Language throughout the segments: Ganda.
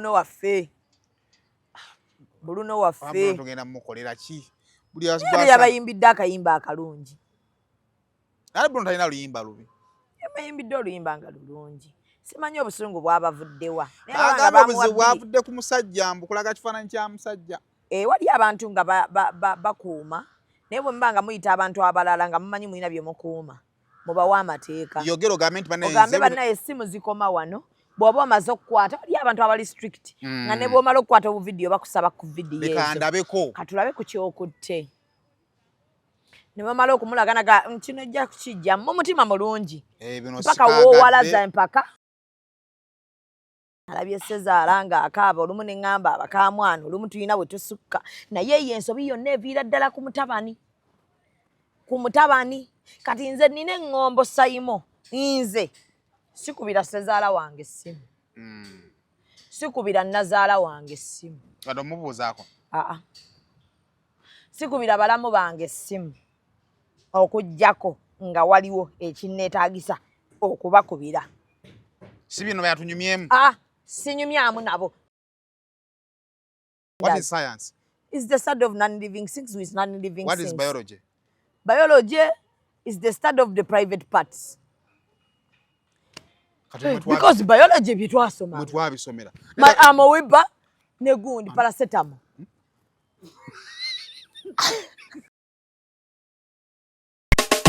Bruno waffe. Bruno waffe. Tugenda mukolera ki? Buli yabayimbidde akayimba akalungi. Ali Bruno talina luyimba lubi. Yabayimbidde oluyimba nga lulungi. Simanyi obusungu bwabavuddewa. Agamba obuzibu bwavudde ku musajja mbukulaga kifaananyi kya musajja. Wali abantu nga bakuuma. Naye bwe muba nga muyita abantu abalala nga mumanyi mulina bye mukuuma. Mubawa amateeka. Yogero gavumenti ogambe bannaye essimu zikoma wano. Bw'oba omaze okukwata wali abantu abali strict. Nga ne bw'omala okukwata obuvidiyo bakusaba ku vidiyo ezo. Bekandabeko. Katulabe ku kyokutte. Ne bamala okumulaganaga kino ejja kukijja mu mutima mulungi. Mpaka woowalaza empaka. Alabye Sezaala ng'akaaba olumu ne ŋŋamba abakamwana olumu tulina bwe tusukka naye ye ensobi yonna eviira ddala ku mutabani. Ku mutabani. Kati nze nina eŋŋombo Sayimo. Nze sikubira Sezaala wange essimu. Sikubira Nazaala wange essimu. Kati omubuuzaako? Sikubira balamu bange essimu. Okuggyako nga waliwo ekinneetaagisa okubakubira. Si bino byatunyumyemu? Sinyumyamu nabo. What is science? It's the study of non-living things with non-living things. What is biology? Biology is the study of the private parts. Because biology byetwasoma. Mwetwabisomera. Amaweba ne gundi paracetamol.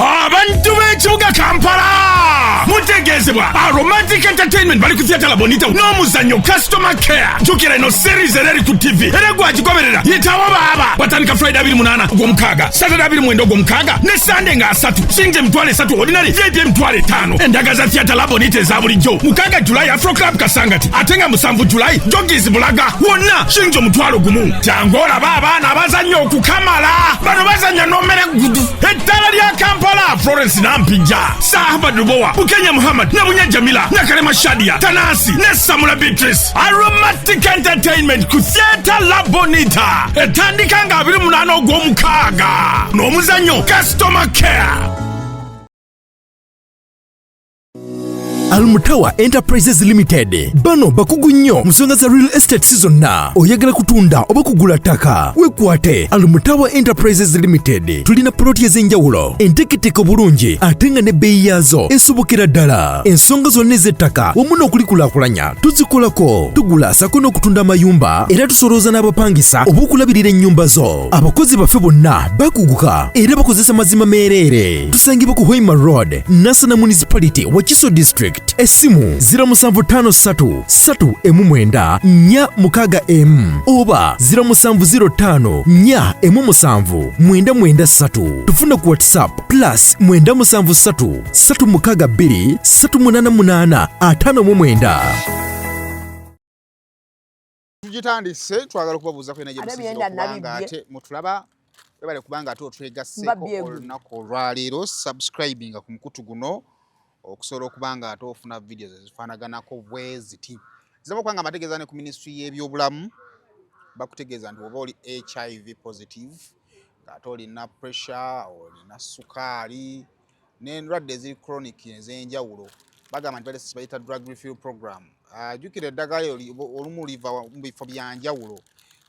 Abantu b'ekibuga Kampala mutegeezebwa Romantic Entertainment bali ku Theatre Bonita n'omuzannyo Customer Care. Jukira ino series eri ku TV era gwagigoberera yitawo baaba batandika Friday 28 ogw'omukaaga, Saturday 29 ogw'omukaaga ne Sunday nga 3 sinje mitwale 3 ordinary VIP mitwale 5 endaga za Theatre Bonita eza bulijjo. 6 July Afro Club Kasangati ate nga 7 July Joggers Bulaga wonna sinje omutwalo gumu. Jangola baaba abazannyo okukamala bano bazannya n'omere gudu ettala lya Kampala. Florence Nampinja, Sahaba Duboa, Bukenya Muhammad, Nabunya Jamila, Nakarema Shadia, Tanasi, Nesamula Beatrice, Aromatic Entertainment, Theatre La Bonita, Etandikanga Munano Gomkaga, Nomuzanyo, Customer Care. Almutawa Enterprises Limited bano bakugu nnyo musonga za real estate season na oyagala kutunda oba kugula ttaka wekwate Almutawa Enterprises Limited tulina ploti ez'enjawulo enteketeko bulungi ate nga ne bbeeyi yaazo esobokera ddala ensonga zonna ez'ettaka wamu n'okulikulaakulanya tuzikolako tugula sako n'okutunda amayumba era tusolooza n'abapangisa oba okulabirira ennyumba zo abakozi baffe bonna bakuguka era bakozesa mazima meereere tusangibwa ku Hoima Road Nansana Municipality Wakiso District Esimu 0756 oba 0705 tufuna ku WhatsApp plus 97362 Tugitandise twagala okubabuuza kwena gye kubanga ate mutulaba webale kubanga ate otwegasseko olunaku olwaleero subscribinga ku mukutu guno okusobola okubanga ate ofuna videos ezifaanaganako bwe ziti ziraba okubanga amategeeza ne ku ministry y'ebyobulamu bakutegeeza nti oba oli HIV positive ng'ate olina pressure olina sukaali n'endwadde eziri chronic ez'enjawulo bagamba nti bayita drug refill program jjukira eddagala olumu liva mu bifo bya njawulo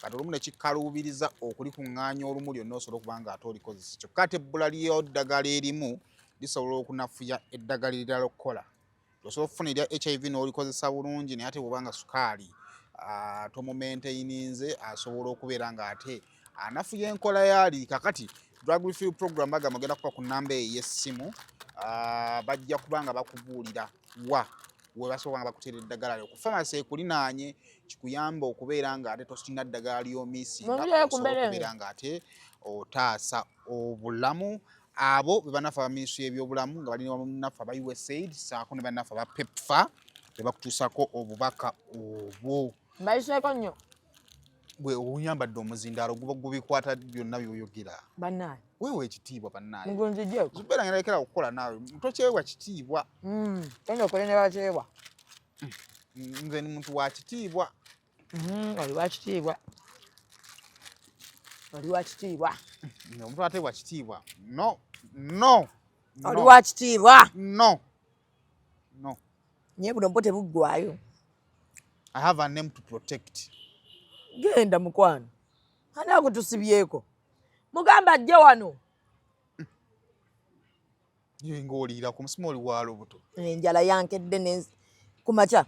kati olumu ne kikaluubiriza okulikuŋŋaanya olumu lyonna osobola okubanga ate olikozesa kyokka ate ebbula ly'eddagala erimu lisobola okunafuya eddagala erirala okukola osobola okufuna erya HIV n'olikozesa bulungi naye ate bw'obanga sukaali tomumaintaininze asobola okubeera ng'ate anafuya enkola yaali kakati drug refill program bagamba ogenda kuba ku nnamba eyo y'essimu bajja kubanga bakubuulira we basobola nga bakuteera eddagala lyo ku famasi ekulinaanye kikuyamba okubeera ng'ate tosina ddagala ly'omiisinga osobola okubeera ng'ate otaasa obulamu abo be banafa ba ministry y'ebyobulamu nga balina banafa ba USAID saako ne banafa ba PEPFAR tebakutuusako obubaka obwo mbayiseeko nnyo bwe oyambadde omuzindaalo gubikwata byonna byoyogera bannaye weewa ekitiibwa bannaye ngunzigyeko zubeera nga nalekera okukola naawe tokyewa kitiibwa tenya okola ne bakyewa nze ni muntu wa kitiibwa oli wa kitiibwa oli wa kitiibwa omuntu ateebwa kitiibwa no oli wa kitiibwa no naye buno mpo tebuggwayo I have a name to protect. Genda mukwano. Ani akutusibyeko. Mugamba ajje wano. Ng'oliira ku musimoli wa lubuto. Enjala yankedde kumacha.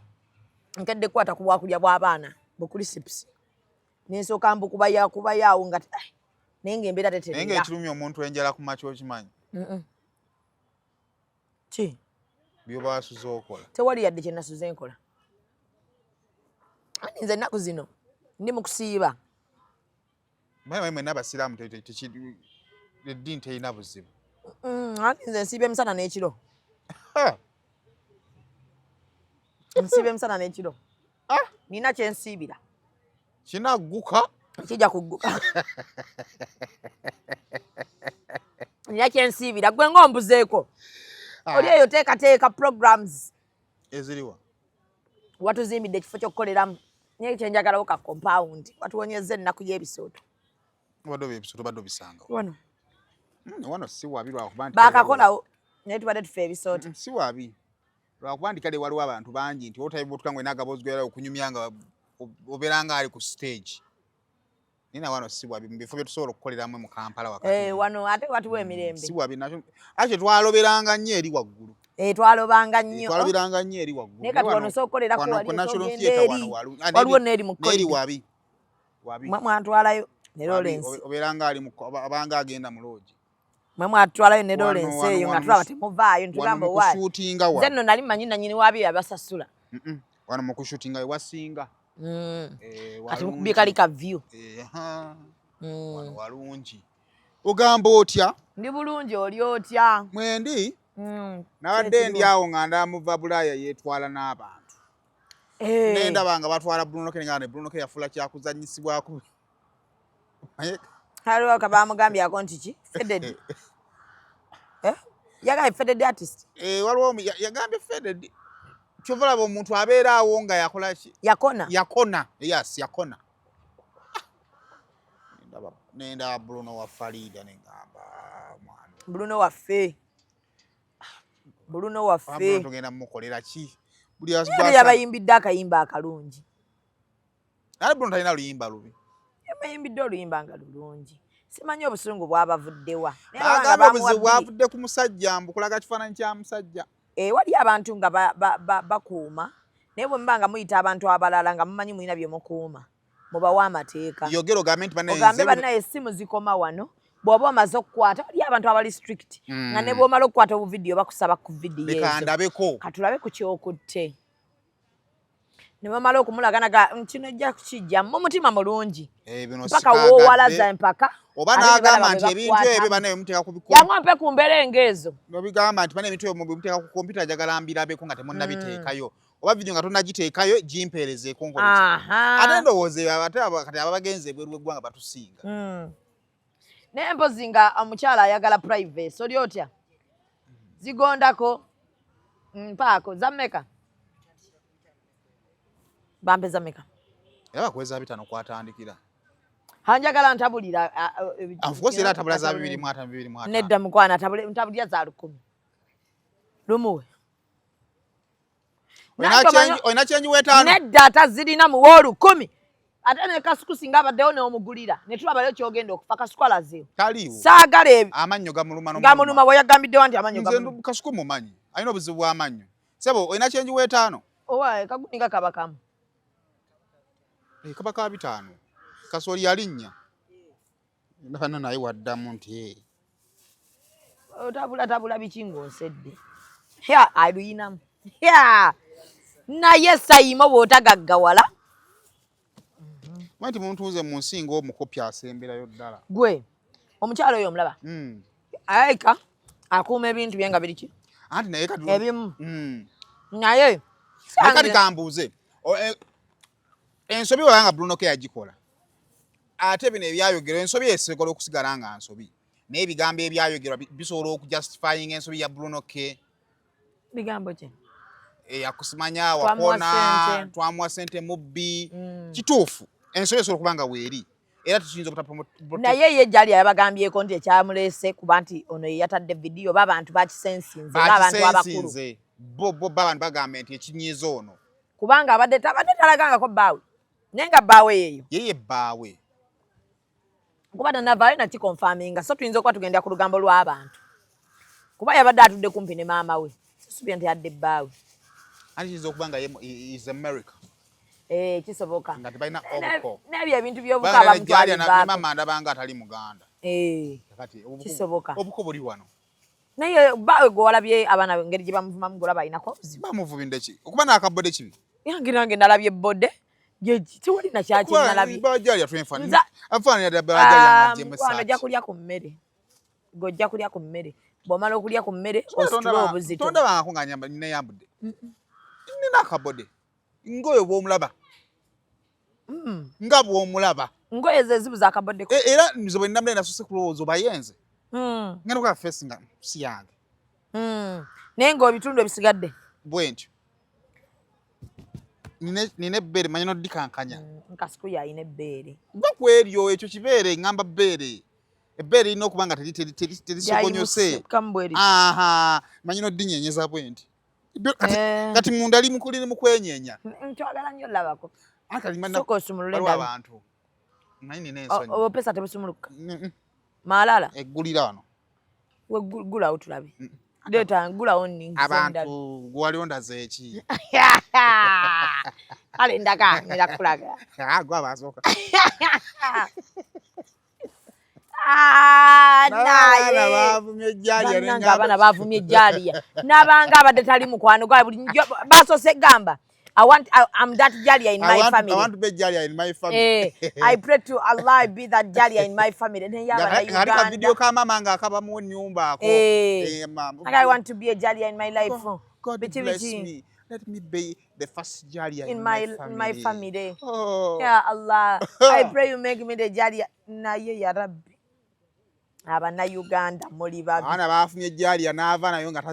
Nkedde kwata ku bwakulya bw'abaana bukuli chips. N'ensooka kubaya ngati nenge embeera teterera. Nenge ekirumya omuntu enjala ku macha okimanyi. Ki? Byoba wasuze okola. Tewali yadde kye nasuze nkola. Nze ennaku zino ndi mu kusiiba. Mwe n'abasiraamu eddiini terina buzibu. Nze nsiiba emisana n'ekiro. Nsiiba emisana n'ekiro. Nina kye nsiibira. Kinagguka? Kijja kugguka. Nina kye nsiibira. Gwe ng'ombuzeeko. Oli eyo teekateeka programs. Eziriwa? Watuzimbidde ekifo ky'okukoleramu. Naye kye njagalawo ka compound. Watuwonyezza ennaku y'ebisooto. Wadde ebisooto badde obisanga. Wano. Wano si wabi lwakuba nti baakakolawo naye tubadde tufa ebisooto. Si wabi lwakuba nti kale waliwo abantu bangi nti otayibutuka ngwe n'agaboozi gwera okunyumya nga obeera nga ali ku stage. Nina wano si wabi mu bifo bye tusobola okukoleramu mu Kampala wakati. Wano ate watuwa emirembe. Si wabi nakyo ate twaloberanga nnyo eri waggulu. Twalobanga nnyo. Twaloberanga nnyo eri waggulu. Naye kati wano sookolerako waliwo n'eri mu eri wabi. Mwantwalayo ne Lawrence. Obeeranga ali abanga agenda mu loogi. Mwe mwatwalayo ne Lawrence eyo nga tulaba temuvaayo ntugamba waayo. Nze nno nali mmanyi nannyini waabyo yabasasula. Wano mu kushutinga ewasinga. Kati mukubye kali ka view. Wano walungi. Ogamba otya? Ndi bulungi oli otya? Mwendi? Nabadde ndi awo nga ndamuva Bulaaya yeetwala n'abantu. Nendaba nga batwala Bruno K nga ne Bruno K yafuula kyakuzannyisibwako. Haliwo kabamugambye nti ki? Faded. Yagaye faded artist. Waliwo yagambye faded. Kyova laba omuntu abeera awo nga yakola ki? Yakona. Yes, yakona. Nenda Bruno wa Farida nengamba mwana. Bruno waffe. Bruno tugenda mukolera ki? Buli asubasa. Yabayimbidde akayimba akalungi. Ali Bruno talina luyimba lubi. Yabayimbidde oluyimba nga lulungi. Simanyi obusungu bwabavuddewa. Agamba obuzibu bwavudde ku musajja mbukulaga kifaananyi kya musajja. Wali abantu nga bakuuma. Naye bwe muba nga muyita abantu abalala nga mumanyi mulina bye mukuuma. Mubawa amateeka. Yogero ogambe nti ogambe bannaye essimu zikoma wano. Bw'oba omaze okukwata wali abantu abali strict. Nga ne bw'omala okukwata obuvidiyo bakusaba ku vidiyo ezo. Bekandabeko. Katulabe ku kyokutte. Ne bamala okumulaganaga kino ejja kukijja mu mutima mulungi. Mpaka woowalaza empaka. Oba n'agamba nti ebintu ebyo bannaye muteeka kubikola. Yangompe ku mbeera engeezo. N'obigamba nti bannaye ebintu ebyo muteeka ku kompyuta ajagala mbirabeko nga temunnabiteekayo. Oba vidiyo nga tonnagiteekayo gimpeerezeeko nkole ki. Ate ndowooza ate kati abagenzi ebweru w'eggwanga batusinga. Naye mpozi nga omukyala ayagala privacy oli otya? Zigondako mpaako zammeka? Bampe zammeka? Era bakweza 5 kwatandikira. Hanjagala ntabulira. Of course era tabula za 2 Nedda mukwana ntabulira za 10. Lumuwe. Oyina kyenyi weetaano? Nedda atazirina mu w'olukumi. Ate ne kasuku singa abaddewo n'omugulira ne tulaba leo kyogenda okufa kasuku alazeewo. Taliiwo. Saagala ebyo. Amannyo gamuluma gamuluma bwe yagambiddewo nti amannyo gamuluma. Nze kasuku mumanyi. Alina obuzibu bw'amannyo. Sebo oyina kyenyi weetaano? Owa kaguninga kabakamu. Kaba ka 5. Kasooli yalinnya. Ndabana naye waddamu nti tabula biki ng'onsedde. Aluyinamu. Naye sayimo bw'otagaggawala. Manti muntuuze mu nsi ng'omukopi asemberayo ddala. Gwe omukyalo oyo omulaba. Ayika akuuma ebintu bye nga biri ki? Anti naye kati ebimu. Naye kati kambuuze. Ensobi wabanga Bruno K yagikola. Ate bino ebyayogerwa ensobi esobola okusigala nga nsobi. Naye ebigambo ebyayogerwa bisobola okujustifying ensobi ya Bruno K. Bigambo ki? Yakusimanya wakona twamuwa sente mubbi. Kituufu. Ensobi esobola okubanga weeri. Era tukiyinza okutapromote. Naye ye gyali yabagambyeko nti ekyamuleese kuba nti ono ye yatadde vidiyo b'abantu bakisensinze ng'abantu abakulu. Bo abantu bagambe nti ekinyiiza ono. kubanga abadde talaganga ko baawe nenga baawe yeyo yeye baawe kuba navaayo nakikonfaminga so tuyinza okuba tugenda ku lugambo lw'abantu kuba yabadde atudde kumpi ne maama we sisubira nti yadde baawe anti kiyinza okuba nga is America kisoboka nga tebalina obuko n'ebyo ebintu by'obuko mama ndabanga atali muganda kisoboka obuko buli wano naye baawe gwe walabye abaana engeri gye bamuvumamu gwe olaba ayinako obuzibu bamuvubinde ki okuba n'akabode kibi yange nange nalabye bodde tiwali nakyaki nalabye ojja kulya ku mmere gojja kulya ku mmere bw'omala okulya ku mmere ositula obuzito tondabangako nga neyambudde nina akabode ngoyo bw'omulaba nga bw'omulaba ngoye ze zibuza akabode era nze bwe nnamule nasose kulowooza obayenze ngenda okola fesi nga si yange naye ng'obitundu ebisigadde bwe ntyo nina ebbeere manyi noddikankanya nkasiku yayina ebbeere nga kweryo ekyo kibeere ngamba bbeere ebbeere erina okuba nga terisogonyose manyi noddinyenyeza bwe nti kati munda limukulire mu kwenyenya nkyagala nnyo labako waliwo abantu naye nina ensonyi obupesa tebusumuluka malala eggulira wano gulawo tulabe Deta ngulawo ningi abantu gwaliondaze eki kale ndaka ndakulaga gwa basoka naye bavumye jaliya abana bavumye jaliya nabanga abadde tali mukwano gwa buli basose gamba I'm that Jalia in my family. I want to be Jalia in my family. I pray to Allah be that Jalia in my family. Harika video kama manga kaba mu nyumba ko. I want to be a Jalia in my life. God bless me. Let me be the first Jalia in my family. Oh. Ya Allah. I pray you make me the Jalia. Na ye ya Rabbi. Abana Uganda muri babi. Ana bafumye Jalia nava nayo nga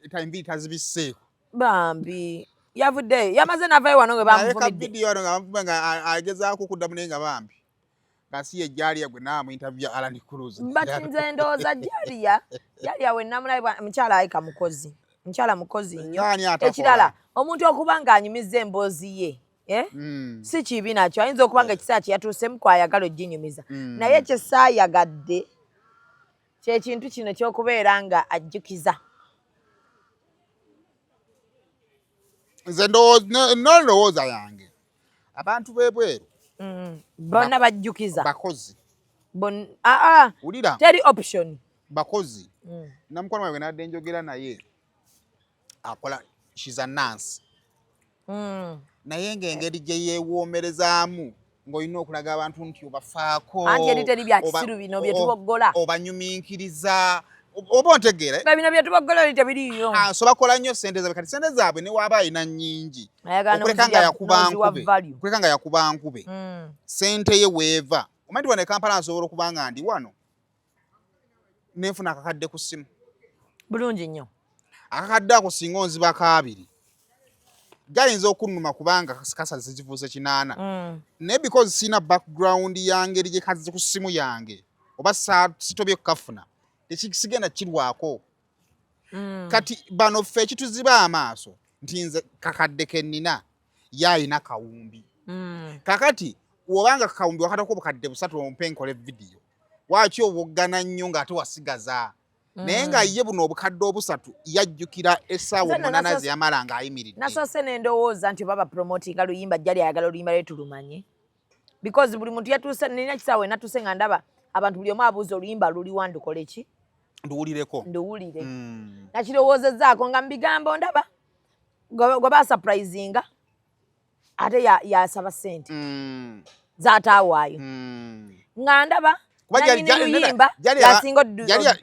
time tazibiseko. Bambi. Yavude yamaze navaye wano nge bamuvumidde video wano nga bamubenga agezaako kudda munenga bambi ngasiye Jalia gwe namu interview Alan Cruz batinze ndooza Jalia we namulabe mukyala ayika mukozi mukyala mukozi nnyo ekirala omuntu okuba nga anyumiza emboozi ye si kibi nakyo ayinza okuba nga ekiseera kye yatuusemu kwayagala oginyumiza naye kyesaayagadde kyekintu kino ky'okubeera nga ajjukiza nze ndowooza yange abantu bebweru bonna bajjukiza bakozi ulira teri option bakozi namukwano wange nadde njogera naye akola she's a nurse naye ng'engeri gye yeewoomerezaamu ng'olina okulaga abantu nti obafaako anti eri teri bya kisiru bino bye tuboggola obanyuminkiriza oba ontegeere bino bye tuboggola eri tebiriiyo so bakola nnyo ssente zaabwe kati ssente zaabwe ne waaba alina nnyingi okuleka nga yakuba nkube ssente ye weeva omanyi wano ekampala nsobola okuba nga ndi wano nenfuna akakadde ku ssimu bulungi nnyo akakadde ako singa onziba kaabiri gayinza okunnuma kubanga kasa zivuuse 8 naye because sina background yange eri gye kazi ku ssimu yange oba sitobye kukafuna tekisigenda kirwako kati bano ffe ekituziba amaaso nti nze kakadde kennina yayina kawumbi kakati wobanga kakawumbi wakatako obukadde 3 ompe nkole vidiyo waki obuggana nnyo ng'ate wasigaza naye nga ye buno obukadde 3 yajjukira essaawa 8 zeyamala ng'ayimiridde nasoose n'endowooza nti baba promotinga luyimba jjali ayagala oluyimba lwe tulumanye because buli muntu yatuuse nina kisaawe natuuse nga ndaba abantu buli omu abuuza oluyimba luliwa ndukole ki nduwulireko nduwulire nakirowoozezaako nga mbigambo ndaba gwe basurprisinga ate yasaba ssente zaataawaayo nga ndaba nanyiniluyimba yasinga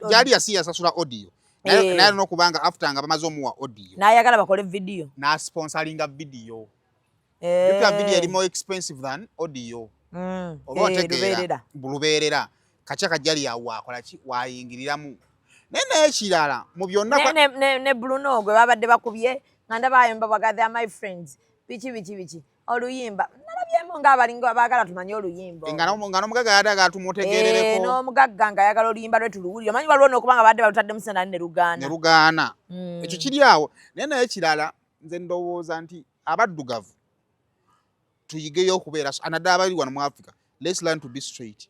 jali yasi yasasula audio naye n'okubanga after nga bamaze omuwa audio n'ayagala bakole video n'asponsoringa video yopya video eri more expensive than audio oba otegeera bulubeerera kaca kajali yawakola ki wayingiriramu naye ekirala mu byonna ne Bruno gwe babadde bakubye nga ndabayimba bagather my friends biki oluyimba nalabyemu ng'abalinga baagala tumanye oluyimba nga n'omugagga yadaga tumutegerereko n'omugagga nga ayagala oluyimba lwe tuluwulire omanyi waliwo n'okuba nga badde balutadde musana ne lugaana ekyo kiri awo naye ekirala nze ndowooza nti abaddugavu tuyigeyo okubeera anadda abali wano mu Africa. Let's learn to be straight.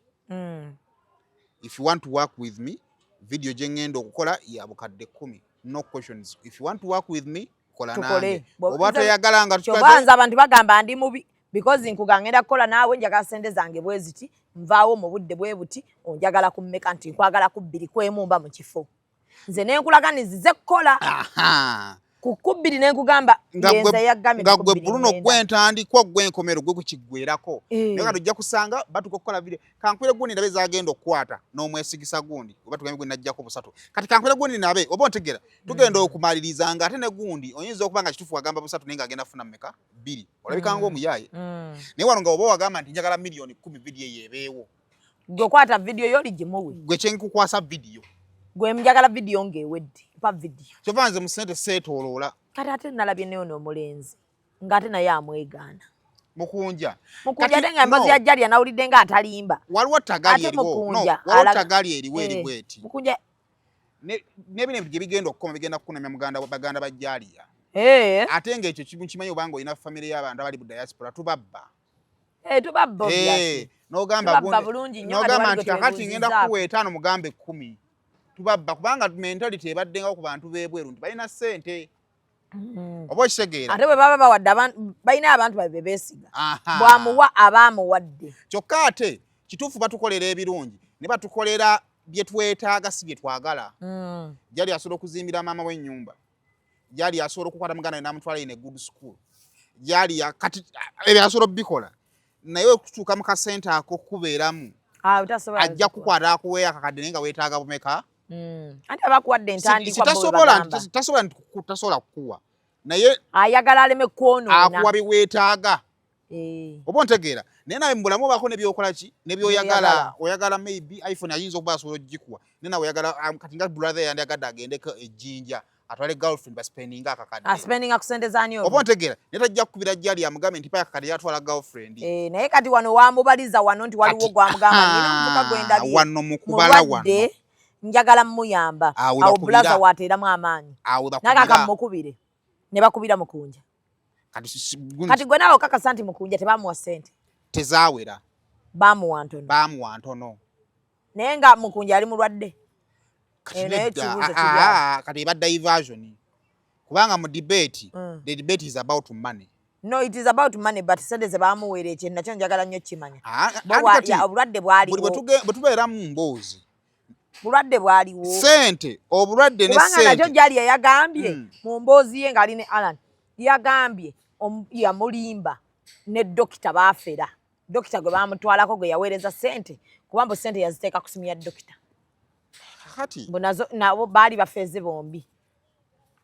If you want to work with me, video gye ngenda okukola ya bukadde 10. No questions. If you want to work with me, kola nange. Oba toyagala nga tubanza abantu bagamba ndi mubi because nkugangenda kukola naawe njagala sente zange bweziti nvaawo mu budde bwe buti onjagala kummeka nti nkwagala ku 2 kwemumba mu kifo. Nze nenkulaganizize kukola. Kukubiri nenkugamba ngenza yaggamye nga gwe Bruno gwentandikwa gwenkomero gwe kukiggwerako naye kati ojja kusanga batukokola video kankwire gundi ndabe zagenda okukwata n'omwesigisa gundi oba tugambe gwe najjako busatu kati kankwire gundi nabe oba ontegera tugenda okumaliriza nga ate ne gundi oyinza okubanga kitufu wagamba busatu naye nga agenda funa mmeka 2 olabika ng'omuyaye naye wano nga oba wagamba nti njagala million 10 video yebeewo gwe kwata video yo ligimuwe gwe kyenkukwasa video gwe mjagala video ngewedde pa video kyovanze mu sente seetooloola kati ate nalabye neyo n'omulenzi ng'ate naye amwegaana mukunja denga embozi ya jali anawulidde nga atalimba waliwo tagali eriwo waliwo tagali eriwo eribweti mukunja n'ebino ebyo bigenda okukoma bigenda kukunamya baganda ba jaliya ate ng'ekyo kimanyi obanga olina famire y'abantu abali mu diaspora tubabba tubabba n'ogamba nti kakati ngenda kukuweeta ano mugambe 10 tubabba kubanga mentality ebaddengawo ku bantu b'ebweru nti balina ssente oba okitegeera ate bwe baba bawadde balina abantu babe beesiga bwamuwa abaamuwadde kyokka ate kituufu batukolera ebirungi ne batukolera bye twetaaga si bye twagala jali asobola okuzimbira maama w'ennyumba jali asobola okukwata muganda we n'amutwala in a good school jali kati ebyo asobola okubikola naye okutuuka mu kasente ako kubeeramu ajja kukwata akuweeyo akakadde naye nga weetaaga bumeka ante abakuwadde entandikwa tasobola kukuwa naye ayagala aleme kwonoona akuwa biweetaaga oba ontegeera naye nawe mu bulamu obaako nebyokola ki nebyoyagala oyagala maybe iPhone ayinza okuba asobola okugikuwa naye nawe oyagala kati nga brother yandiyagadde agendeko ejjinja atwale girlfriend baspendinga akakadde aspendinga ku sente zaani oba ontegeera naye tajja kukubira jjali amugambe nti pa akakadde yatwala girlfriend naye kati wano wamubaliza wano nti waliwo gwamugamba nina omuvuka gwendabye wano mukubala wano njagala mmuyamba awo bulaza wateeramu amaanyi nakaka mukubire ne bakubira mukunja kati gwe nawe okakasa nti mukunja tebamuwa ssente tezaawera bamuwa ntono naye nga mukunja ali mulwadde kati eba diversion kubanga mu debate the debate is about money. No, it is about money, but sente ze bamuweera ekyo nakyo njagala nnyo kimanya obulwadde bwaliwo bwe tubeera mu mboozi bulwadde bwaliwo sente obulwadde ne sente kubanga nakyo jali yagambye mu mboozi ye ng'ali ne Alan yagambye yamulimba ne dokita baafera dokita gwe bamutwalako gwe yaweereza sente kubanga sente yaziteeka ku simu ya dokita kati nazo nabo baali bafeeze bombi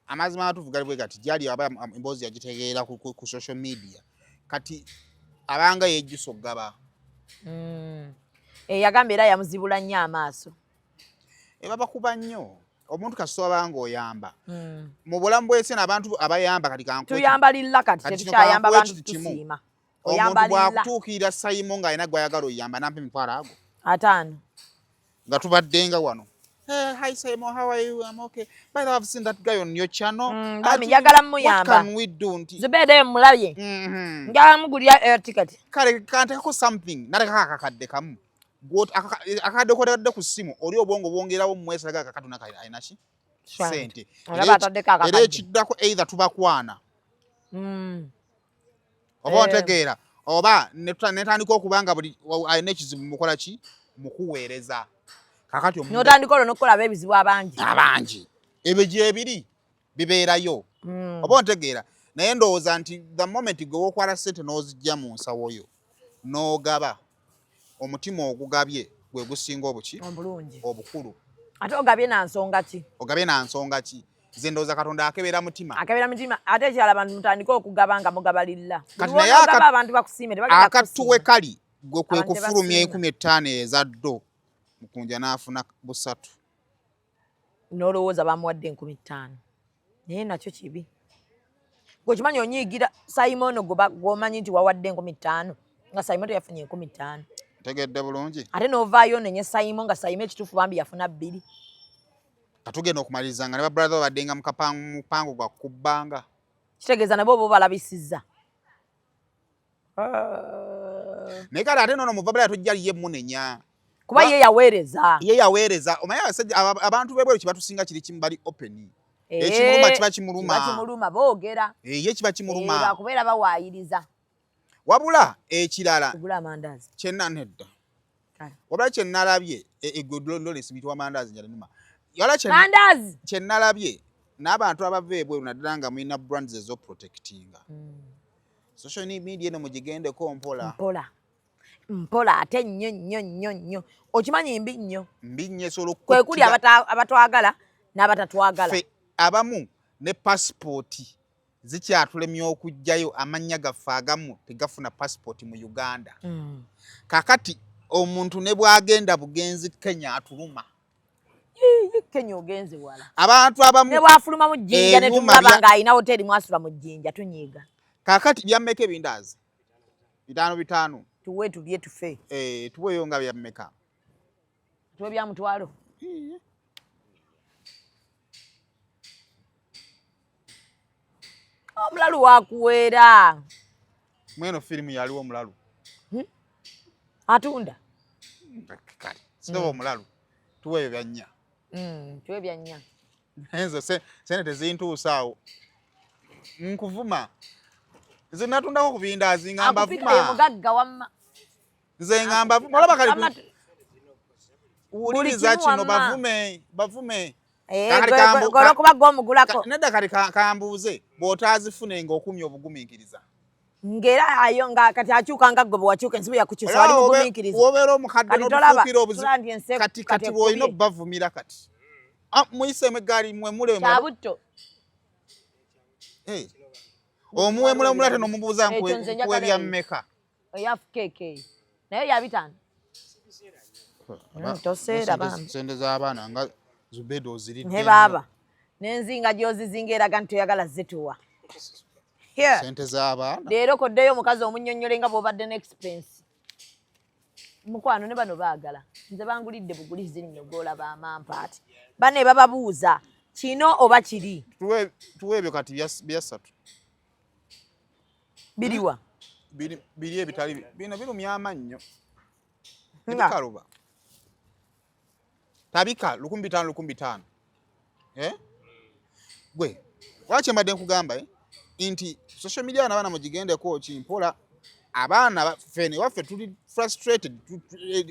amazima atuvuga bwe kati jali aba emboozi yagitegeera ku social media kati abanga yejjuso gaba yagambye era yamuzibula nnyo amaaso baba kuba nnyo omuntu kasoba nga oyamba mu bulamu bw'ensi abantu abayamba kati kanko tuyamba lilla kati tetukyayamba abantu tusiima oyamba lilla omuntu bwakutuukirira sayimo ng'alina gwayagala oyamba nampa emitwalo ago 5 nga tubaddenga wano. Hi Simon, how are you? I'm okay. By the way, I've seen that guy on your channel. What can we do? Zubede mulabye. Njagala mugulya air ticket. Kale kantako something. Nataka kakadde kamu. Akadde kodde ku simu. Oli obwongo bwongerawo mwesa ga kakatuna kai ainashi. Sente. Era ekiddako either tubakwana. Oba ontegeera. Oba netandika okubanga buli ayina ekizibu mukola ki? Mukuweereza. Kakati omuntu notandikola nokola abebizibu abangi ebyo gyebiri bibeerayo oba ontegeera naye ndowooza nti the moment gwe wokwala ssente n'ozijja mu nsawo yo n'ogaba omutima ogugabye gwe gusinga obukulu ate ogabye na nsonga ki nze ndowooza Katonda akebera mutima ate ekyala abantu mutandika okugaba nga mugabalirira kati naye abantu bakusiime akatuwe kali gwe kwe kufulumya 15 ezaddo mukunja n'afuna 3 n'olowooza bamuwadde 15 naye nakyo kibi gwe kimanyi onyiigira Simon gw'omanyi nti wawadde 15 nga Simon teyafunye 15 tegedde bulungi ate n'ovaayo nenye Simon nga Simon ekituufu bambi yafuna 2 katugenda okumaliriza nga ne babrother babaddenga mupango gwa kubbanga kitegeeza nabo bo balabisizza naye kale ate nono muvabala tojja ye munenya kuba ye yaweereza omanya abantu bebwe kibatusinga kiri kimu bali open ekimuluma kiba kimuluma boogera ye kiba kimuluma bakubeera bawaayiriza wabula ekirala kugula amandazi nedda wabula kyennalabye Lawrence bitwa amandazi nyalenuma mandazi kyennalabye n'abantu abava ebweru naddala nga mulina brands ezoprotectinga social media eno mugigendeko mpola ate nnyo okimanyi mbi nnyo esobola kwe kuli abatwagala n'abatatwagala abamu ne passport zikyatulemya okujjayo amannya gaffe agamu tegafuna passport mu Uganda kakati omuntu ne bwagenda bugenzi Kenya atuluma Kenya ogenze wala abantu abamu ne bwafuluma mu jjinja ne tumulaba nga alina hoteli mwasula mu jjinja tunyiga kakati byammeka ebindazi 5 tuwe tulye tufe tuweyo nga byammeka tuwe bya mutwalo omulalu wakuweera mweno filimu yaliwo omulalu atunda kale sinoba omulalu tuweyo byannya tuwe byannya enzo sente tezintuusaawo nkuvuma nze natundako ku bindazi ngamba vuma mugagga wamma nze ngamba vuma olaba kale uwuliriza kino bavume golokuba gw'omugulako nedda kati kambuuze bw'otaazifune ng'okumya obugumiikiriza ngera ayo nga kati akyuka nga gwe bwe wakyuka ensibu yakukyusa wali mugumiikiriza wobeera omukadde n'otufuukira obuzibu kati bw'olina obbavumira kati muyiseemu eggaali mwe kyabutto omuwe mulemula ate n'omubuuza nkuwe byammeka eyafukeeke naye yabitaano toseera bambi sente z'abaana nga zubedo oziridde ne baaba n'enzinga gy'ozizinga eraga nti toyagala zituwa sente z'abaana leero koddeyo omukazi omunnyonnyole nga bw'obadde n'expense mukwano ne bano baagala nze bangulidde bugulizi nnyo gw'olaba amampaati bane bababuuza kino oba kiri tuwe ebyo kati byasatu biriwa biri ebitali bino birumya amannyo ebikaluba tabika 1500 gwe lwaki mbadde nkugamba nti social media n'abaana mugigendeko kimpola abaana fene waffe tuli frustrated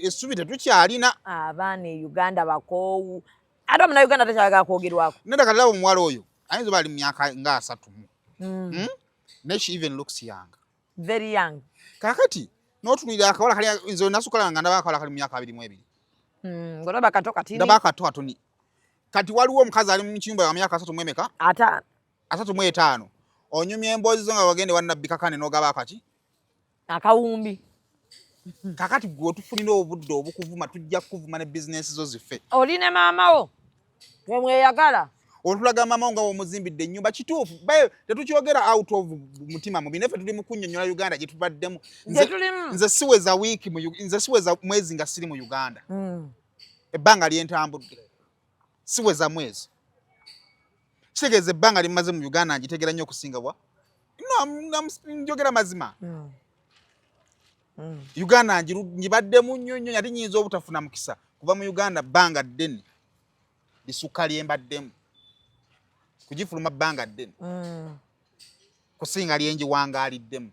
essubi tetukyalina abaana e Uganda bakoowu ate omuna Uganda tekyayagala kwogerwako nedda kati laba omuwala oyo ayinza bali mu myaka nga 3 ne she even looks young very young kakati n'otunulira akawala kali nze nasukalanga nga ndaba akawala kali mu myaka 22 ngolaba kato katini ndaba akato atoni kati waliwo omukazi ali mu kiyumba ya myaka 3 mwemeka 35 onyumya emboozi zo nga wagende wannabbika kane n'ogaba akaki akawumbi kakati gwe otufunira obudde obukuvuma tujja kuvuma ne bizinesi zo ziffe oli ne maamawo twemweyagala otulaga maama nga womuzimbidde ennyumba kituufu tetukyogera out of mutima mubi neffe tuli mu kunnyonnyola Uganda gye tubaddemu nze siweza wiiki nze siweza mwezi nga siri mu Uganda ebbanga lyentambudde siweza mwezi kitegeeza ebbanga limaze mu Uganda ngitegera nnyo okusinga bwa njogera mazima Uganda ngibaddemu nnyo nnyo ate nyinza obutafuna mukisa kuva mu Uganda bbanga ddene lisukka lyembaddemu kugifuluma bbanga ddene kusinga lyenjiwangaaliddemu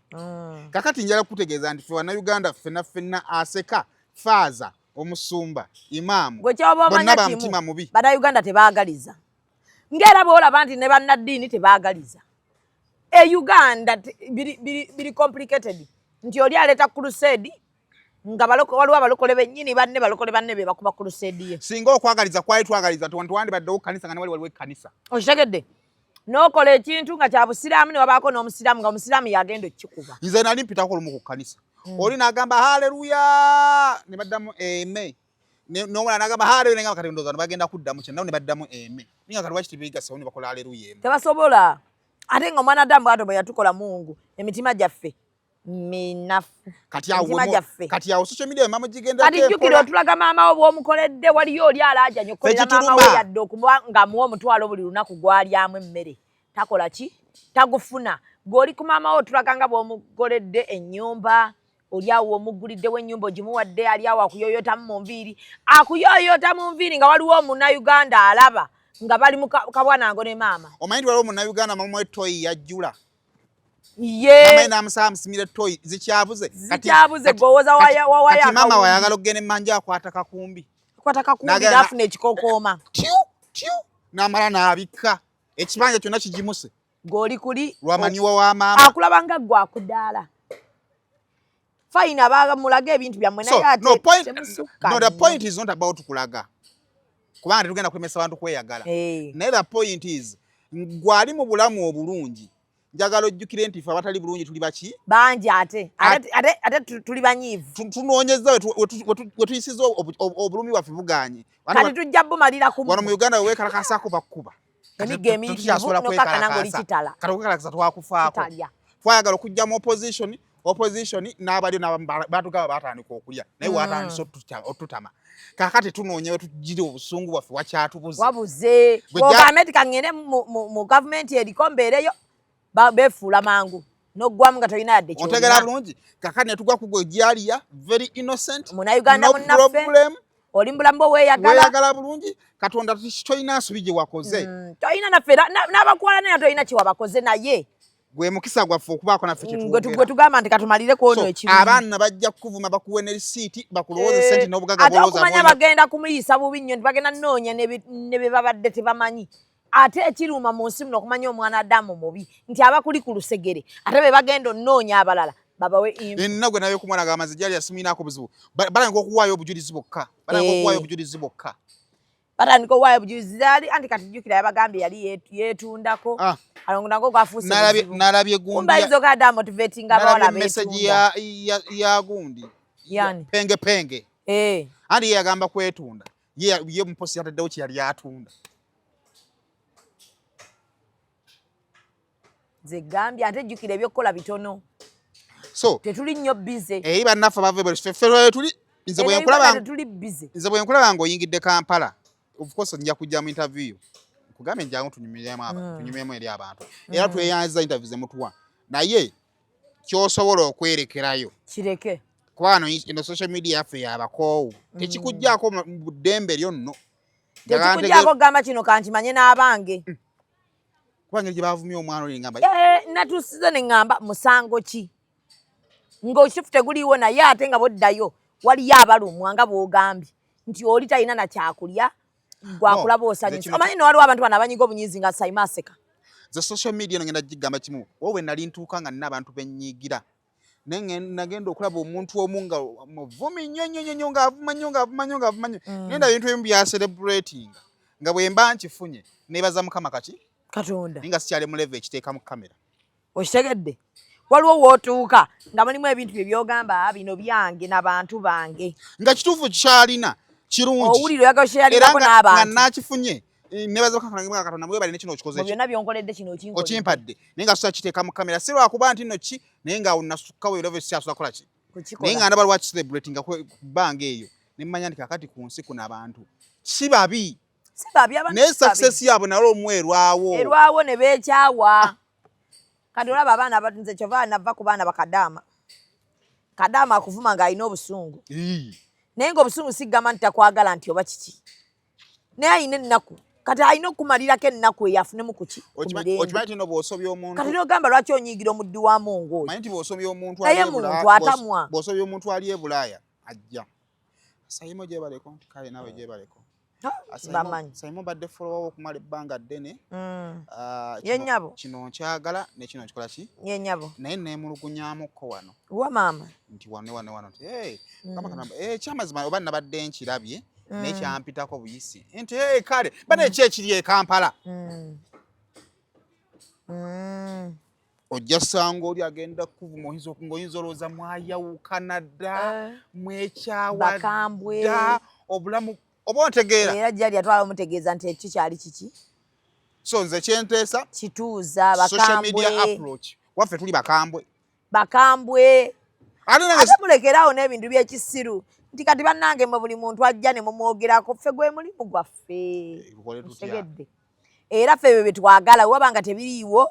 kakati njala kutegeeza nti ffe Uganda ffenna aseka faaza omusumba imaamu bonna bamutima mubi bada Uganda tebaagaliza ngera bwolaba nti ne bannaddiini tebaagaliza Uganda biri complicated nti oli aleeta crusade nga waliwo abalokole bennyini balokole banne be bakuba crusade ye singa okwagaliza kwali twagaliza twandibaddewo kanisa nga ne waliwo ekkanisa okitegedde n'okola ekintu nga kya busiraamu ne wabaako n'omusiraamu nga omusiraamu yagenda okikuba nze nali mpitako olumu ku kkanisa oli n'agamba haleluya ne baddamu eme n'omulala n'agamba haleluya ne ngamba kati ndowooza ne bagenda kuddamu kyennawo ne baddamu eme ninga kati lwaki tebeegasawo ne bakola haleluya emu tebasobola ate nga omwana Adamu bw'atyo bwe yatukola Mungu emitima gyaffe minafu kati awo social media mama gigenda kati jjukira otulaga maama wo bw'omukoledde waliyo oli alaajanya okkolera maama we yadde okuba nga muwa omutwalo buli lunaku gwalyamu emmere takola ki tagufuna goli ku maama wo tulaganga bw'omugoledde ennyumba oli awo omuguliddewo ennyumba ogimuwadde ali awo akuyoyotamu mu nviiri akuyoyota mu nviiri nga waliwo omunnayuganda alaba nga bali mu kabwanango ne maama omanyi nti waliwo omunnayuganda maama etoyi yajjula ye namusimira etoyi zikyabuze gwowoza wawaya kati maama wayagala okugenda emmanja akwata kakumbi n'afuna ekikokooma n'amala n'abikka ekibanja kyonna kigimuse ng'oli kuli lwamanyiwa wa maama akulaba nga gwe akudaala fine abamulaga ebintu byammwe naye ate the point is not about kulaga kubanga tetugenda kulemesa bantu kweyagala naye the point is gwali mu bulamu obulungi njagala ojjukire nti ffe abatali bulungi tuli baki bangi ate tuli banyiivu tunoonyeza we tuyisiza obulumi bwaffe buganye kati tujja bumalira ku wano mu uganda weweekalakasako bakkuba emiga emiyitirivu nokakana ng'oli kitala kati okukalakasa twakufaako twayagala okujjamu opposition n'abalio batugaba batandika okulya naye watandisa otutama kakati tunoonya we tugire obusungu bwaffe wakyatubuze wabuze bw'ogambe nti kaŋŋende mu gavumenti eriko mbeereyo beefuula mangu n'oggwamu nga tolina yadde kyolina otegera bulungi kakati ne tugwa ku gwe gyaliya very innocent munnayuganda munnaffe oli mubulamu bwe weeyagala bulungi katonda tolina nsobi gye wakoze tolina naffe n'abakwala naye tolina kye wabakoze naye gwe mukisa gwaffe okubaako naffe gwe tugamba nti katumalire kwono ekibi abaana bajja kukuvuma bakuwe ne risiiti bakulowooza sente n'obugaga ate okumanya bagenda kumuyisa bubi nnyo nti bagenda nnoonya ne be babadde tebamanyi ate ekiruma mu nsi muno okumanya omwana addamu mubi nti aba kuli ku lusegere ate be bagenda onnoonya abalala babawe nina gwe nawe kumwana gamaze gyali yasiminaako buzibu balanga okuwaayo obujulizi bokka batandika okuwaayo obujulizi ali anti kati jjukira yabagambye yali yeetundako alongo nago gwafuuse nalabye gundiyinza okadda motivatinga abawala meseji ya gundi yani penge anti ye yagamba kwetunda ye muposi yataddewo kye yali atunda ze gambye ate jjukira ebyokukola bitono so tetuli nnyo bize bannaffe bave ffe tuli nze bwe nkulaba ng'oyingidde Kampala of course nja kujja mu interview kugambe njangu tunyumiremu eri abantu era tweyanziza interview ze mutuwa naye ky'osobola okwerekerayo kireke kubano ino social media yaffe yabakoowu tekikujjaako mu ddembe lyonno tekikujjaako gamba kino kankimanye n'abange kuba ngeri gye bavumye omwana oli ngamba natusize ne ŋŋamba musango ki ng'okifu teguliiwo naye ate nga boddayo waliyo abalumwa nga bw'ogambye nti oli talina na kyakulya gwakulaba osanyusa omanyi ne waliwo abantu bano abanyiga obunyiizi nga Saimaseka ze social media eno ngenda gigamba kimu wowe nali ntuuka nga nina abantu bennyiigira naye nagenda okulaba omuntu omu nga muvumi nnyo ng'avuma nnyo nenda ebintu ebimu bya celebrating nga bwe mba nkifunye neebaza Mukama kati Katonda ninga sikyali mu level ekiteeka mu kamera okitegedde waliwo wootuuka nga mulimu ebintu bye byogamba bino byange n'abantu bange nga kituufu kyalina kirungi owulire oyagala kyeyalirako n'abantu nga nakifunye nebaza Katonda mwebale ne kino okikoze byonna byonkoledde kino okimpadde naye nga sosa kiteeka mu kamera si lwakuba nti nno ki naye nga nasukkawo level sikyasula kola ki naye nga ndaba lwaki celebrating ku bbanga eyo ne mmanya nti kakati ku nsi kuno abantu si babi naye success yaabwe nalwo erwawo ne beekyawa kati olaba abaana abatunze kyova nava ku baana bakadaama kadaama akuvuma ng'alina obusungu naye ng'obusungu sigamba nti takwagala nti oba kiki naye alina ennaku kati alina okumalirako ennaku eyo afunemu kuki kati nogamba lwaki onyiigira omuddi wa Mungu naye muntu atamwa bw'osobya omuntu ali e Bulaaya ajja Saimo gyebaleko kale nawe gyebaleko bamanyi Saimo badde follower okumala ebbanga ddene yennyabo kino nkyagala ne kino nkikola ki yennyabo naye neemulugunyaamuko wano wa maama nti wano kyamazima oba nabadde nkirabye naye kyampitako buyisi nti kale bana eki ekiri e Kampala ojja sanga oli agenda kuvuma ng'oyinza olowooza mwayawukana dda mwekyawa dda obulamu oba ontegeera era gyali atwala omutegeeza nti ekyo kyali kiki so nze kyenteesa kituuza social media approach waffe tuli bakambwe ate mulekeraawo n'ebintu by'ekisiru nti kati bannange mwe buli muntu ajja ne mumwogerako ffe gwe mulimu gwaffe tegedde era ffe bye twagala waba nga tebiriiwo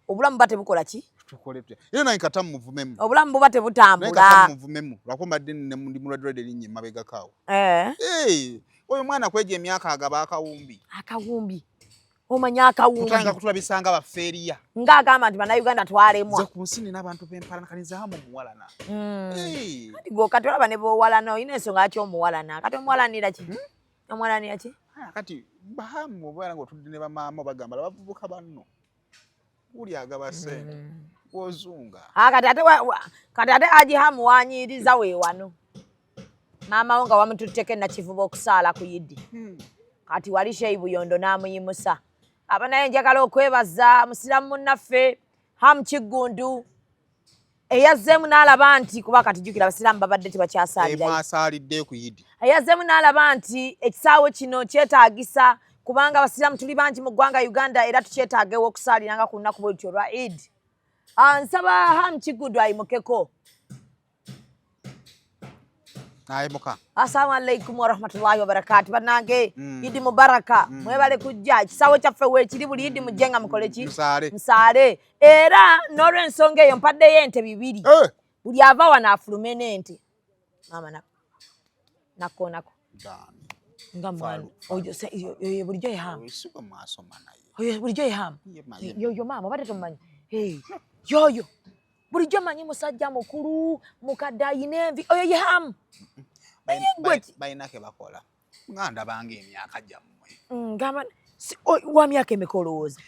obulamu bate bukola ki tukole tutya era naye kata muvumemu obulamu bubate butambula kata muvumemu lwakombadde ndi mulwadde linnye mabega kaawo oyo mwana kweja emyaka agaba akawumbi omanya akawumbi kutanga kutulabisanga bafeeriya ng'agamba nti bannayuganda twalemwa ze ku nsi nina abantu b'empalankanizamu omuwalana kati gwe kati olaba ne b'owalana olina ensonga laki omuwalana kati omuwalanira ki omuwalanira ki kati bahamu obaala ng'otudde ne bamaama bagamba abavubuka banno buli agaba ssente wozunga kati ate agihamu wanyiriza weewano maama wo nga wamututteko nakivuba okusaala ku yiddi kati wali Sheyi Buyondo n'amuyimusa aba naye njagala okwebaza musiramu munnaffe Hamu Kiggundu eyazzeemu n'alaba nti kuba kati jjukira abasiraamu babadde tebakyasalidde ku yiddi eyazzeemu n'alaba nti ekisaawe kino kyetaagisa kubanga abasiraamu tuli bangi mu ggwanga Uganda era tukyetaagewo okusaaliranga ku lunaku bwe lutyo lwa Eid nsaba Hamu Kiggundu ayimukeko ayimuka assalamu alaikum warahmatullahi wabarakatu bannange Idi mubaraka mwebale kujja ekisaawe kyaffe weekiri buli Idi mujje nga mukole ki musaale era n'olw'ensonga eyo mpaddeyo ente 2 buli ava wano afulume n'ente maama nako nga mwana oyo bulijjo yehamu oyo bulijjo yehamu yoyo maama obadde tomumanyi yoyo bulijjo manyi musajja mukulu mukadde ayina envi oyo yehamu bayinake bakola nganda bange emyaka gyammwe ngamba wa myaka emeka olowooza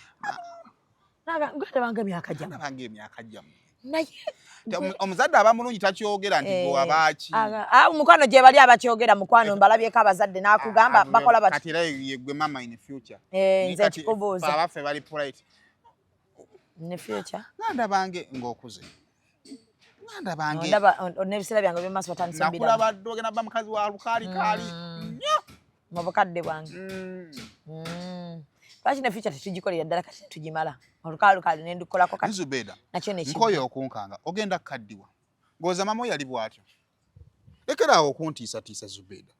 nganda bange emyaka gyammwe naye omuzadde aba mulungi takyogera nti gwe abaaki mukwano gye bali abakyogera mukwano mbalabyeko abazadde n'akugamba bakola kati era yegwe mama in future nze kikubuuza abaffe bali polite ne future nganda bange ng'okuze nganda bange n'ebiseera byange by'emaaso batandise nakula badde ogenda ba mukazi wa lukaalikaali mu bukadde bwange lwaki ne future tetugikolera ddala kati tugimala olukaalukaali ne ndukolako kati Zubeida nakyo nkoyo okunkanga ogenda kukaddiwa ng'oza mama yali bw'atyo lekeraawo okuntiisatiisa Zubeida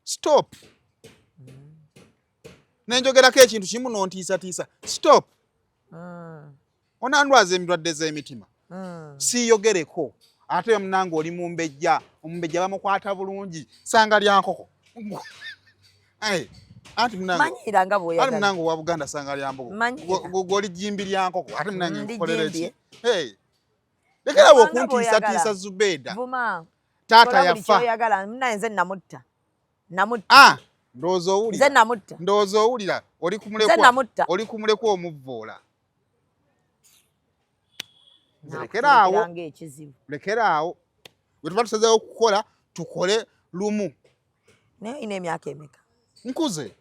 stop nenjogerako ekintu kimu n'ontiisatiisa stop onandwaza emirwadde z'emitima siiyogereko ate omunange oli mumbejja omumbejja bamukwata bulungi sanga lya nkoko ate munange owa Buganda sanga lya mbogo goli jjimbi lya nkoko ate munange nkukolera eki lekerawo okuntiisatiisa Zubeida taata yafa nze namutta ndowooza owulira oli kumulekwa omuvvoola lekeraawo bwe tuba tusazeewo okukola tukole lumu naye olina emyaka emeka nkuze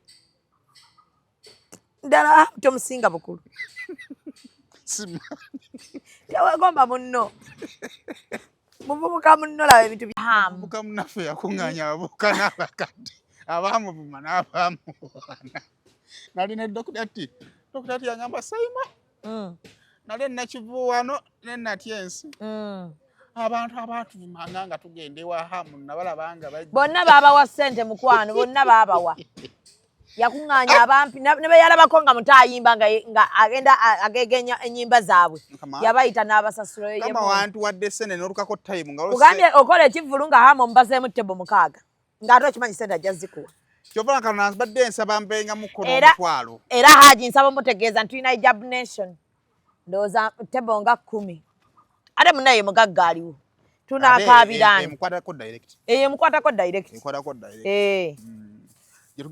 ddala tomusinga bukulu tewegomba munno muvubuka munno laba ebintu muvubuka munnaffe yakuŋŋaanya abavubuka n'abakadde abaamuvuma n'abaamuwaana nali ne dokitati yangamba sayima nali nakivuwano ne natya ensi abantu abaatuvumanga nga tugenda ewa Hamu nabalabanga bonna baabawa ssente mukwano bonna baabawa yakuŋŋaanya abampi ne beyalabako nga muto ayimba nga agenda agegenya ennyimba zaabwe yabayita n'abasasula kama wantu wadde ssente n'olukako time nga ogambye okola ekivvulu nga Hamu omubazeemu ttebo 6 ng'ate okimanyi ssente ajja zikuwa kyova nkano badde nsaba mbenga mukono omutwalo era Haji nsaba mutegeeza nti tulina Hijab Nation ndowooza ttebo nga 10 ate munaye mugagga aliwo tunaakaabirani emukwatako direct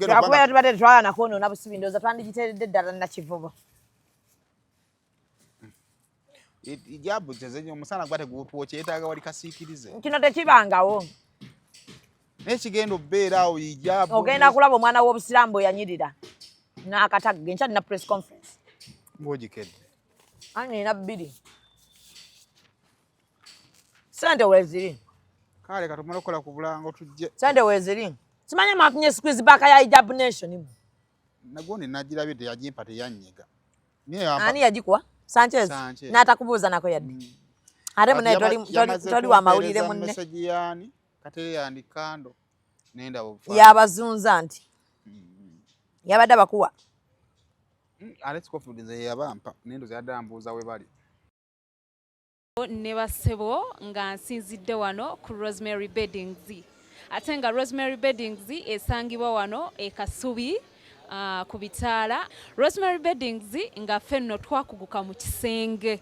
akubeera tubadde tetwala nakwonoona busibi ndowooza twandigiteeredde ddala nakivubo ijabu tezenye omusana gwate gutuwo kyetaaga wali kasiikirize kino tekibangawo n'ekigenda obbeera awo ijabu ogenda kulaba omwana w'obusiraamu bwe yanyirira n'akatagge nkya nina press conference ng'ogikedde nina 2 sente weeziri kale katumala okukola ku bulango tujje sente weeziri simanyi matunye squeeze back ya Hijab Nation nagundi nagirabye teyagimpa teyanyega ani yagikuwa Sanchez n'atakubuuza nako yadde ate munaye toli wa mawulire munne message yani kate yandikando nenda yabazunza nti yabadde bakuwa Alex Kofood nze yabampa nendo zadambuza we bali. Ne basebo nga nsinzidde wano ku Rosemary Beddings. Ate nga Rosemary Beddings esangibwa wano e Kasubi ku Bitaala. Rosemary Beddings nga ffenno twakuguka mu kisenge.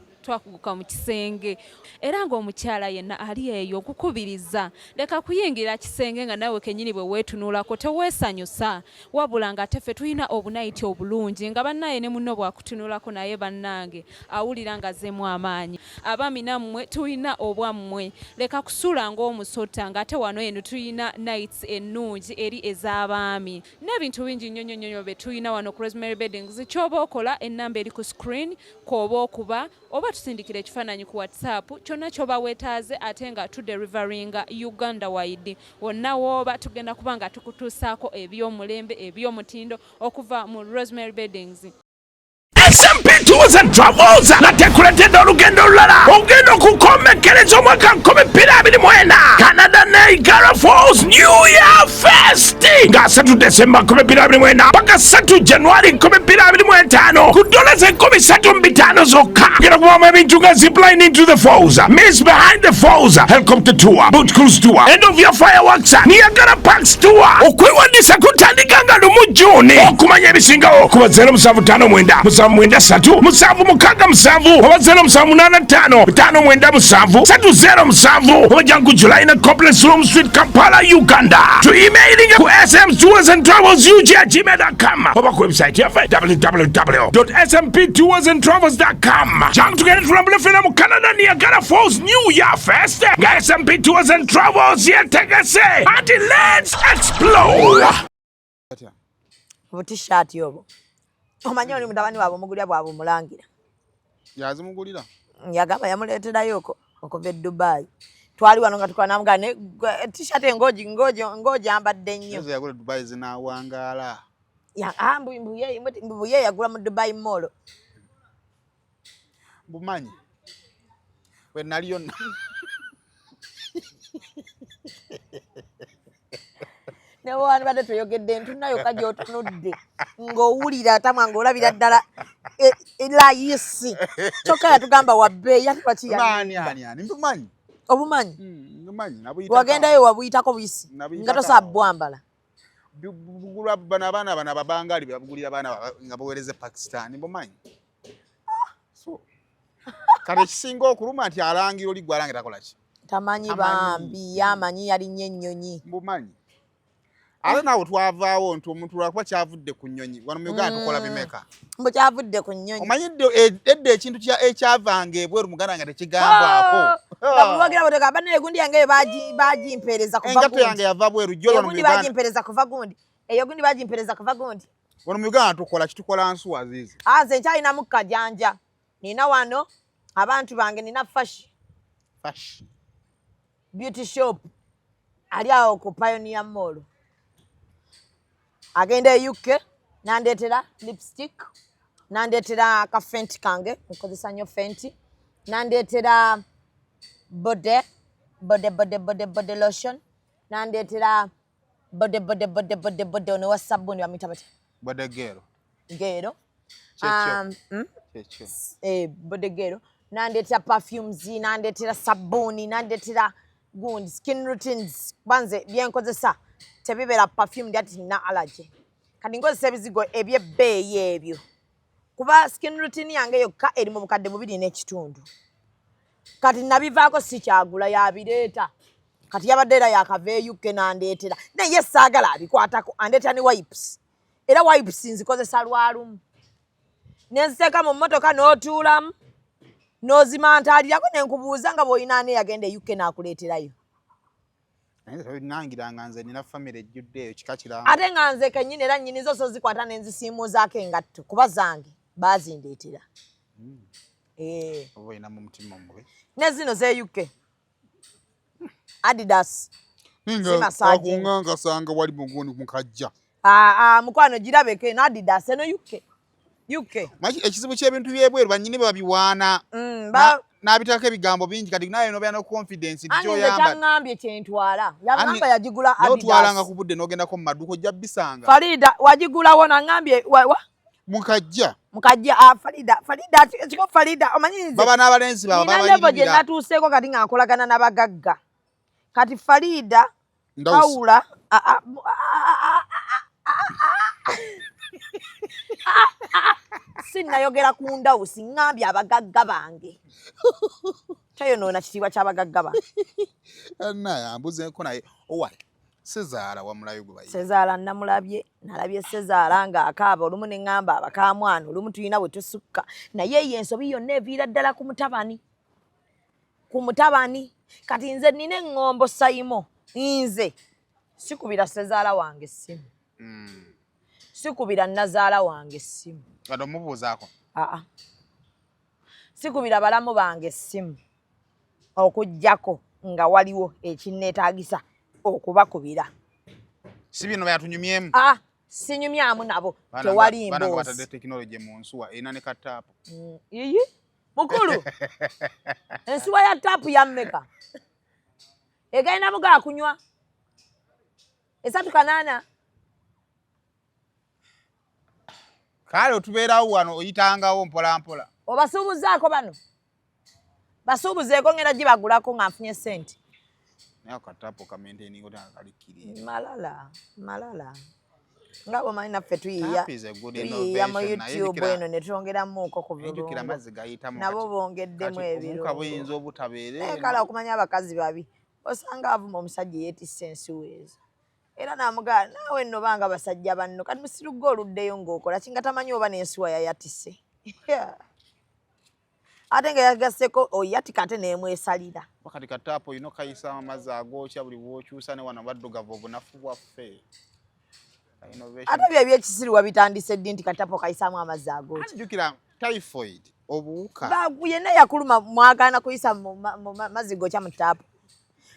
Era ng'omukyala yenna ali eyo okukubiriza leka kuyingira kisenge nga nawe kenyini bwe weetunuulako teweesanyusa wabula nga teffe tulina obunayiti obulungi nga bannaye ne munno bwakutunuulako naye bannange awulira nga zeemu amaanyi abaami nammwe tulina obwammwe leka kusula ng'omusota ng'ate wano eno tulina nights ennungi eri ez'abaami n'ebintu bingi nnyo bye tulina wano ku Rosemary Beddings ky'oba okola ennamba eri ku screen kw'oba okuba oba tusindikira ekifaananyi ku WhatsApp kyonna ky'oba weetaaze ate nga tuderivaringa Uganda wide wonna w'oba tugenda kuba nga tukutuusaako eby'omulembe eby'omutindo okuva mu Rosemary Beddings. SMP Tours and Travels nateekuletedde olugendo olulala ogenda okukomekkereza omwaka 2024 Canada Niagara Falls New Year Fest nga 3 December 2024 paka 3 January 2025 ku $35 zokka ogenda kubamu ebintu nga zipline into the falls, Miss Behind the Falls, helicopter tour, boat cruise tour, end of year fireworks, Niagara Parks tour. Okwewandiisa kutandika nga lumu June. Okumanya ebisingawo kuba 0759 7 musanvu mukaga musanvu oba 0785 597 307 oba jangu July na Complex Room Street Kampala Uganda to emailing ku smtoursandtravelsug@gmail.com oba ku website yaffe www.smptoursandtravels.com jangu tugende tulambule fena mu Canada Niagara Falls New Year Fest nga SMP Tours and Travels yetegese ati let's explore t-shirt yobo omanyi oli mutabani waabwe omugulya bwabwe omulangira yazimugulira yagamba yamuleeterayo okuva e Dubai twali wano nga tukola namugane t-shirt engoji ambadde nnyo ezo yagula Dubai zinawangaala mbuye yagula mu Dubai Mall bumanyi we nali yonna Newani bade tuyogedde ntunayo kajo tunudde ng'owulira atamwa ng'olabira ddala elayisi kyokka yatugamba wabbeeyi ate ani mbumanyi obumanyi nabuyita wagendayo wabuyitako buyisi nga tosaa bwambala bugulwa bana abaana bana babangali babugulira abaana nga baweereze Pakistan mbumanyi so kale kisinga okuluma nti alangira oli gwe alangira akola ki tamanyi bambi yamanyi yali nnyo ennyonyi mbumanyi ate naawe twavaawo nti omuntu lwakuba kyavudde ku nnyonyi wano mu Uganda tukola bimeka mbu kyavudde ku nnyonyi omanyidde edda ekintu ekyavanga ebweru muganda nga tekigambwako babuwagira boteka banaye gundi yange bagimpeereza kuva engato yange yava bweru jjo wano mu Uganda bagimpeereza kuva gundi eyo gundi bagimpeereza kuva gundi wano mu Uganda tukola kitukola nsuwa ziizi nze nkyalinamu kajanja nina wano abantu bange nina fashi beauty shop ali awo ku Pioneer Mall agenda e UK nandetera lipstick nandetera aka fenti kange nkozesa nnyo fenti nandetera bode lotion nandetera bode ono wa sabuni bamuyita bati bode gero bode gero nandetera perfumes nandetera sabuni nandetera gundi skin routines banze byenkozesa tebibera perfume lyati nina allergy kati nkozesa ebizigo ebyebbeeyi ebyo kuba skin routine yange yokka eri mu bukadde 2.5 kati nabivaako sikyagula yabireeta kati yabadde era yakava e UK nandeetera naye saagala abikwatako andeeta ne wipes era wipes nzikozesa lwalumu nenziteeka mu mmotoka n'otuulamu n'ozimantaalirako nenkubuuza nga bw'olina ani yagenda e UK n'akuleeterayo nangiranga nze nina famire ejjudde eyo kika kiranga ate nga nze kennyini era nnyinizo so zikwata nenzisiimuuzaako engatto kuba zange baazindeetera oba olinamu omutima omubi ne zino ze UK Adidas akunganga wali muguni mukajja mukwano girabeko eno Adidas eno UK maki ekizibu ky'ebintu byebweru bannyini babiwaana n'abitako ebigambo bingi kati naye nobeera no confidence gyoyamba kyangambye kyentwala yagamba yagigula Adidas n'otwalanga ku budde n'ogendako mu maduuka ojja bisanga Farida wagigulawo nangambye mukajja mukajja Farida chiko Farida omanyize baba n'abalenzi baba baba level je natuuseko kati nga nkolagana n'abagagga kati Farida Paula sinayogera ku Ndawusi ngambye abagagga bange tayonoona kitiibwa ky'abagagga bange naye ambuzeeko naye owali Sezaala wamulayo gwe bayi Sezaala namulabye nalabye Sezaala ng'akaaba olumu ne ŋŋamba abakamwana olumu tulina bwe tusukka naye ye ensobi yonna eviira ddala ku mutabani kati nze nnina eŋŋombo Sayimo nze sikubira Sezaala wange essimu sikubira Nazaala wange essimu kati omubuuzaako sikubira balamu bange essimu okuggyako nga waliwo ekinneetaagisa okubakubira si bino byatunyumyemu sinyumyamu nabo tewali mboozi bana batadde tekinologi mu nsuwa erina ne kataapu iyi mukulu ensuwa ya taapu ya mmeka egalina muga akunywa 3 kale otubeerawo wano oyitangawo mpolampola obasuubuzaako bano basuubuzeeko ngenda gibagulako nga nfunye sente naye akataapu kamenteninga oti akalikiri malala nga bwomanyi naffe tuyiya mu YouTube eno ne twongeramuuko ku bulungo nabo bongeddemu ebirungo kale okumanya abakazi babi osanga avuma omusajja yeetisse ensuweezo era namugaa naawe nno banga basajja banno kati musiruga oluddeyo ng'okola kinga tamanyi oba n'ensuwa yayatise ate nga yagaseko oyatika ate neemwesalira wakati kataapu olina okayisa amazzi agookya buli bw'okyusa ne wano baddugavu obunafu bwaffe ate byo ebyekisiru wabitandise ddi nti kataapu okayisaamu amazzi agookya jjukira typhoid obuwuka yenna yakuluma mwagaana kuyisa mu mazzi gookya mu taapu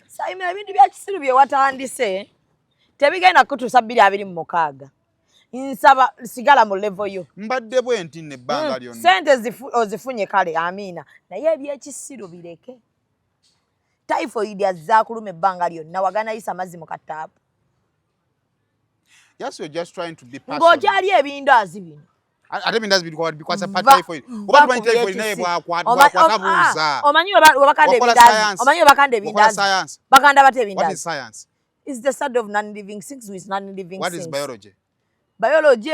sayima ebintu byekisiru bye watandise tebigenda kutuusa 2026 nsaba sigala mu level yo mbadde bwe nti nebbanga lyonna sente ozifunye kale amiina naye ebyekisiru bireke typhoid azaakuluma ebbanga lyonna wagana yisa amazzi mu kataapu yes you're just trying to be personal ng'okyali ebindazi bino ate ebindazi biri bikwasa pa typhoid oba tumanyi typhoid naye bwakwatabuuza omanyi webakanda ebindazi bakanda bate ebindazi what is science is the study of non-living things with non-living what things. Is biology? Biology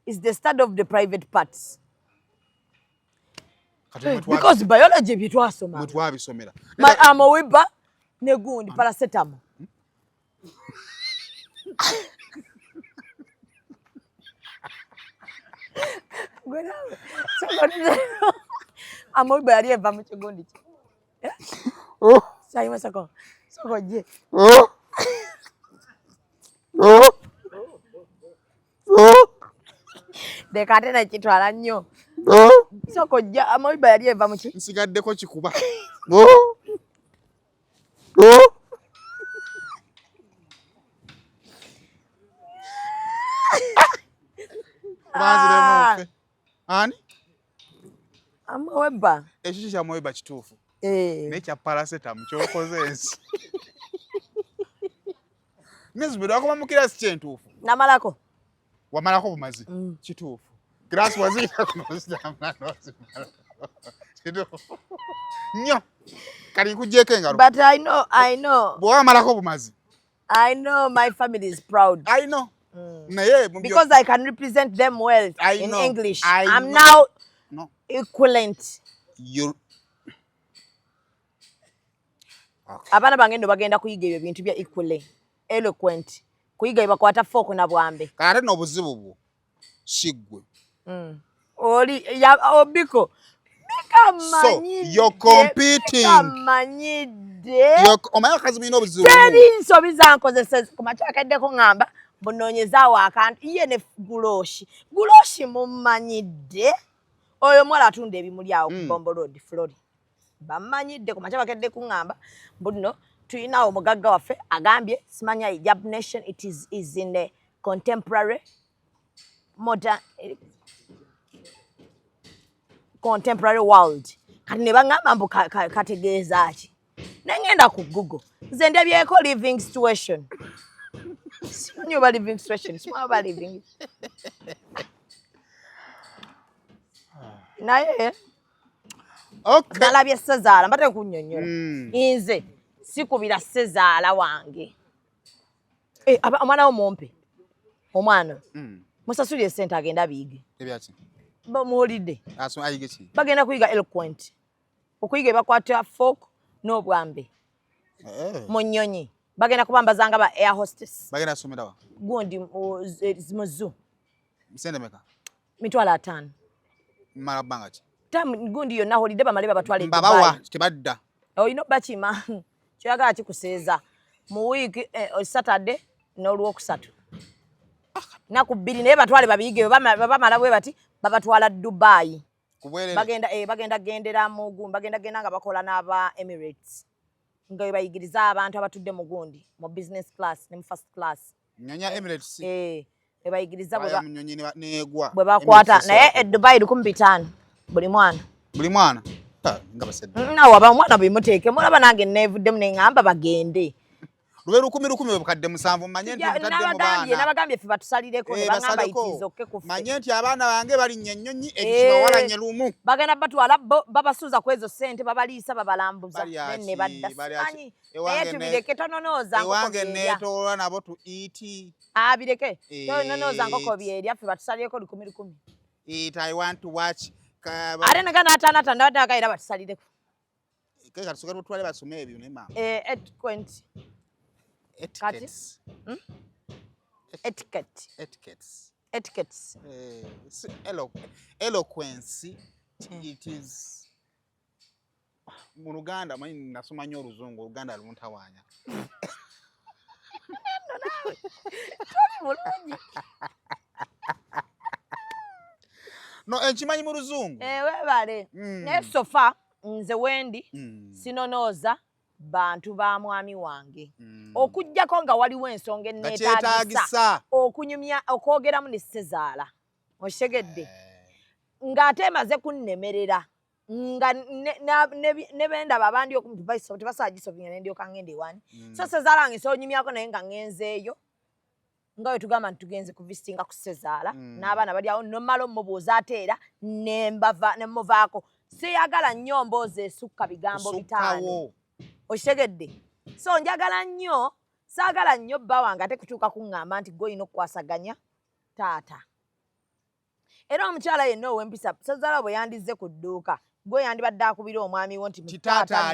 is the study of the private parts. Because biology bitwasoma. Mutwabisomera. Amaweba ne gundi paracetamol. Gwenawe. Amaweba yali eva mu kigundi kye. Sayima sako. Sako je. Dekate na kitwala nnyo. Soko jja amaweba yali eva mu ki? Nsigaddeko kikuba. Banzire ani? Amaweba. Ekiki kya amaweba kituufu. Nekya paracetamol kyokoze ensi. Nezibira akoma mukira si kyentuufu. Namalako. Wamalako bumazi. Kituufu. Grass wazita kunositama kituufu. Nnyo. Kali kujjeko engalo. But I know. Bwamalako bumazi. I know my family is proud. I know. Because I can represent them well in English. I'm now equivalent. Abana bange ndo bagenda kuyiga ebyo bintu bya equivalent. Eloquent. Kuyiga ibakwata foko na bwambe. Kale n'obuzibu bwo. Shigwe. Oli ya obiko. So you're competing. Kamanyide. Omaya kazimino obuzibu. Teri nsobi zankozesa kumachakaddeko ngamba bononyezaawo akantu iye ne guloshi mumanyide. Oyo mwala atunda ebimuli awo ku Bombo Road Florida. Bamanyide kumachabakedde kungamba buno tuyinawo mugagga waffe agambye simanya Hijab Nation it is in the contemporary modern contemporary world kati ne bangamba mbu kategeeza ki nengenda ku Google nze ndebyeko living situation simanyi oba living situation simanyi oba living naye okay nalabye Sezaala mbate kunnyonnyola nze sikubira Sezaala wange omwana wo mumpe omwana musasulire ssente agenda biige ebyaki bamuwulidde ayige ki bagenda kuyiga eloquent okuyiga bakwata folk n'obwambe mu nnyonyi bagenda kubambazanga ba air hostess bagenda somera wa gundi mu zoo sente meka mitwalo 5 mara banga ki gundi yonna holide bamale babatwale babawa tebadda olina obakima kyoyagala kikuseeza mu wiiki Saturday n'olwokusatu naku 2 naye batwale babiyige bamala bwe bati babatwala Dubai bagenda gendera mu gundi bagenda nga bakola n'aba Emirates nga bayigiriza abantu abatudde mu gundi mu business class ne mu first class nyonya Emirates bayigiriza bwe bakwata naye Dubai 1500 buli mwana nga basedde nawe abamwana bimuteeke mulaba nange neevuddemu neŋŋamba bagende lube 10,000 bukadde 7 manye nti mutadde mu baana nabagambye ffe batusalireko ne baŋŋamba itiiza okke ku ffe manye nti abaana bange balinnya ennyonyi ekibawalanye lumu bagenda batwala babasuuza ku ezo ssente babaliisa babalambuza ne badda sanyi naye tubireke tononooza ewange neetoolwa nabo tu iti bireke tononooza nkoko byerya ffe batusalireko 10,000 it I want to watch ate naga n'ataanata ndabadde era batusalireko keka tusobola tutwale basome ebyo ne mama 820 etiquettes eloquence it is mu Luganda manyi nasoma nnyo Oluzungu Oluganda luntawanya no enkimanyi mu Luzungu webale naye sofa nze wendi sinonooza bantu ba mwami wange okujjako nga waliwo ensonga enneetaagisa okunyumya okwogeramu ne Sezaala okitegedde ng'ate emaze kunnemerera nga ne bendaba abandi tebasagisovinga nendyoka ngenda ewani so Sezaala wange soonyumyako naye nga ngenzeeyo nga bwe tugamba nti tugenze kuvisitinga ku Sezaala n'abaana bali awo nomala omubuuza ate era nemuvaako siyagala nnyo mboozi esukka bigambo 5 okitegedde so njagala nnyo saagala nnyo bba wange ate kutuuka kuŋŋamba nti gwe olina okukwasaganya taata era omukyala yenna ow'empisa Sezaala bwe yandize ku dduuka gwe yandibadde akubira omwami wo nti taata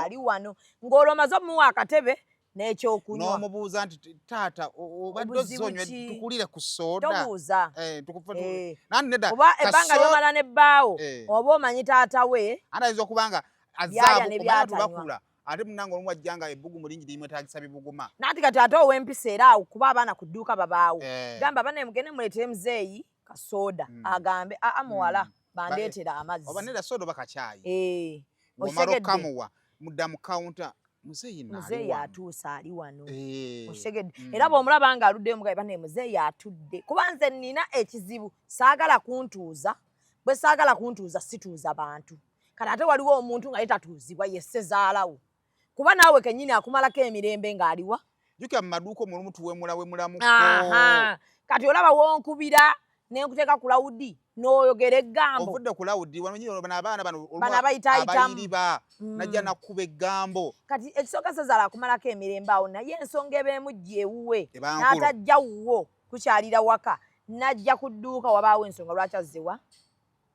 ali wano ng'olwo omaze omuwa akatebe n'ekyokunywa n'omubuuza nti taata obadde ozonywe tukulire ku soda tobuuza oba ebbanga ly'omala ne bbaawo oba omanyi taata we ayinza okubanga azaabu tubakula ate munange olumu wajjanga ebbugumu lingi limwetaagisa bibuguma naati kati ate ow'empisa era awo kuba abaana ku dduuka babaawo gamba bane mugende muleetere muzeeyi kasooda agambe muwala bandeetera amazzi oba nedda soda oba kacaayi omala okamuwa mudda mu kawunta muzeeyi atuuse ali wano okitegedde era bw'omulaba nga aluddeyo mugabe bane muzeeyi atudde kuba nze nnina ekizibu saagala kuntuuza bwe saagala kuntuuza situuza bantu kati ate waliwo omuntu nga yetatuuzibwa ye Sezaalawo kuba naawe kennyini akumalako emirembe ng'aliwa jjukira mu maduuka omulumu tuwemulamuko kati olaba wonkubira nenkuteeka ku lawudi n'oyogera eggambo ovudde ku lawudi abaana bano abayitaayitamu najja nakkuba eggambo kati ekisooka Sezaala akumalako emirembe awo naye ensonga ebeemujja ewuwe n'atajja wuwo kukyalira waka najja ku dduuka wabaawo ensonga lwaki azzewa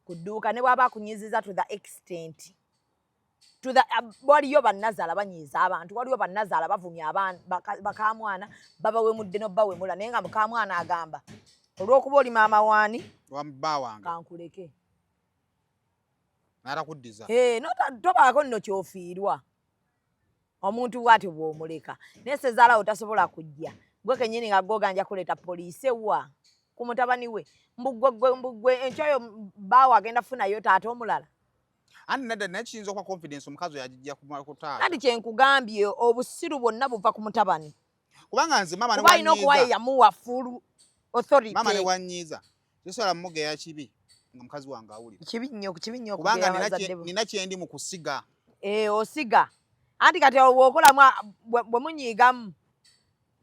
ku dduuka ne bw'aba akunyiziza to the extent waliyo bannazaala banyiiza abantu waliyo bannazaala bavumya bakamwana babawemudde n'obbawemula naye nga mukamwana agamba olw'okuba oli maama waani wamubba wange kankuleke n'atakuddiza tobaako nno kyofiirwa omuntu bw'atyo bw'omuleka naye Sezaalawo tasobola kujja gwe kennyini nga gwoganja kuleeta poliisi ewa ku mutabani we mbugwe enkyoyo bbaawo agenda kufunayo taata omulala anti nedda naye kiyinza okuba confidence omukazi oyo agijja ku taata kati kyenkugambye obusiru bwonna buva ku mutabani kubanga nze mama kuba alina okuba ye yamuwa full authority mama ne wanyiiza kisobola mugeya kibi nga mukazi wange awulira kibi nnyo kubanga nina kyendi mu kusiga osiga anti kati bw'okolamu bwe munyiigamu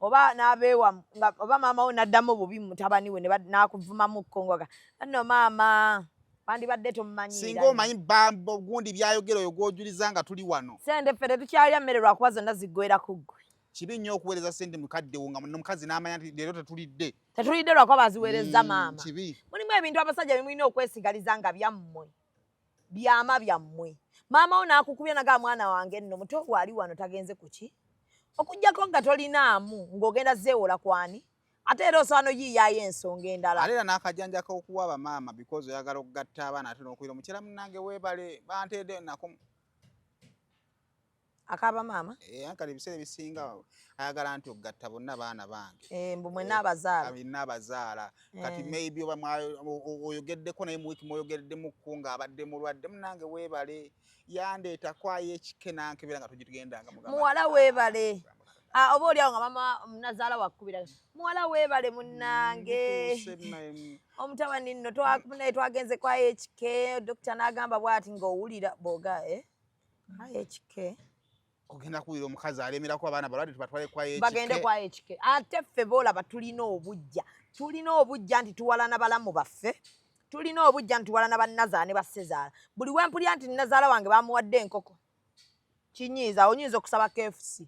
oba n'abeewa oba maama we n'addamu bubi mutabani we n'akuvumamu kkongoga nno maama Bandi badde tumanyira. Singo manyi bambo gundi byayogero yo gojulizanga tuli wano. Sende fere tukyalya mmere lwakuba zonna ziggwera ku ggwe. Kibi nnyo okuweereza sente mukadde wo nga n'omukazi n'amanya nti leero tetulidde. Tetulidde lwakuba baziweereza maama. Kibi. Mulimu ebintu abasajja bimulina okwesigaliza nga byammwe. Byama byammwe. Maama wo n'akukubya naga mwana wange nno muto gwali wano tagenze kuki. Okujjako nga tolinaamu ng'ogenda zeewola kwani. Ate era osobola noyiiyaayo ensonga endala. Ate era n'akajanja k'okuwaba maama because oyagala okugatta abaana ate n'okuyira omukyala munnange weebale banteede nako. Akaba maama? Ankali ebiseera ebisinga ayagala nti okugatta bonna baana bange. Mbu mwenna abazaala. Alina abazaala. Kati maybe oba oyogeddeko naye mu wiki mwoyogeddemukku ng'abadde mulwadde munnange weebale yandeeta kwayo ekike nankebera nga tugitugendanga mugamba. Muwala weebale. Oba oliawo nga mama nazaala wakkubira. Muwala weebale munnange. Omutabani nno naye twagenze kwa HK. Dokita n'agamba bw'ati ng'owulira boga HK. Ogenda kuwulira omukazi alemerako abaana balwadde tubatwale kwa HK. Bagende kwa HK. Ate ffe boolaba tulina obujja. Tulina obujja nti tuwalana balamu baffe. Tulina obujja nti tuwalana bannazaala ne bassezaala. Buli wempulya nti nazaala wange bamuwadde enkoko. Kinyiiza oyinza okusaba KFC.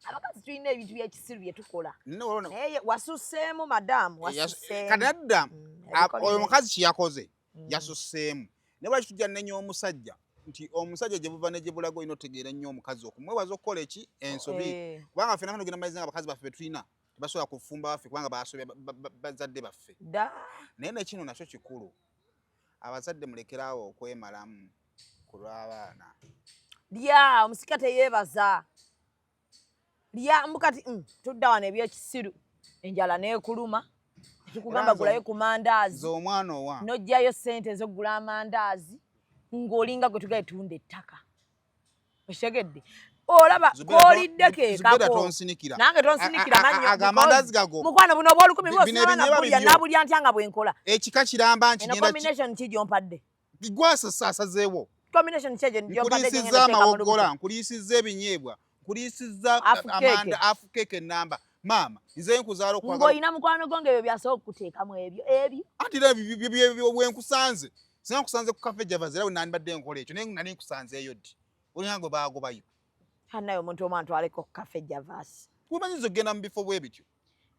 Abakazi tulina ebintu by'ekisiru bye tukola. Naye wasusseemu madamu wasusseemu. Kati adda oyo mukazi kiyakoze yasusseemu. Ne bwaki tujja nnenya omusajja nti omusajja gye buva ne gye bulaga olina otegeera nnyo omukazi okumwebaza okukola eki ensobi. Kubanga ffe naffe nogenda maliza nga abakazi baffe betulina tebasobola kufumba baffe kubanga basobya bazadde baffe. Naye nekino nakyo kikulu. Abazadde mulekeraawo okwemalamu ku lw'abaana. Lya omusika teyeebaza. Lya mbukati tudda wano ebyekisiru enjala neekuluma tukugamba gulayo ku mandaazi. Zo omwana owa. Nojjayo ssente ez'okugula amandaazi ng'olinga gwe tugaye tunda ettaka. Oshegedde. Olaba k'oliddeko ekako. Nange tonsinikira mannyo. Agamandaazi gago. Mukwano buno obw'olukumi bw'osinga nabulya ntya nga bwe nkola. Ekika kiramba nti ngenda combination ki gy'ompadde? Gwasasaasazeewo. Combination ki gy'ompadde? Nkuliisizza amawogola, nkuliisizza ebinyeebwa, nkuliisizza amanda afukeeke ennamba. Maama, nze nkuzaala okwagala. Ng'olina mukwano gwo ng'ebyo by'asobola okuteekamu ebyo. Anti era bwenkusanze. Singa nkusanze ku Cafe Javas era nandibadde nkola ekyo naye nali nkusanzeeyo ddi. Olina ngo baagobayo. Naye omuntu omu antwaleko ku Cafe Javas. Kumanyiza okugenda mu bifo bwe bityo.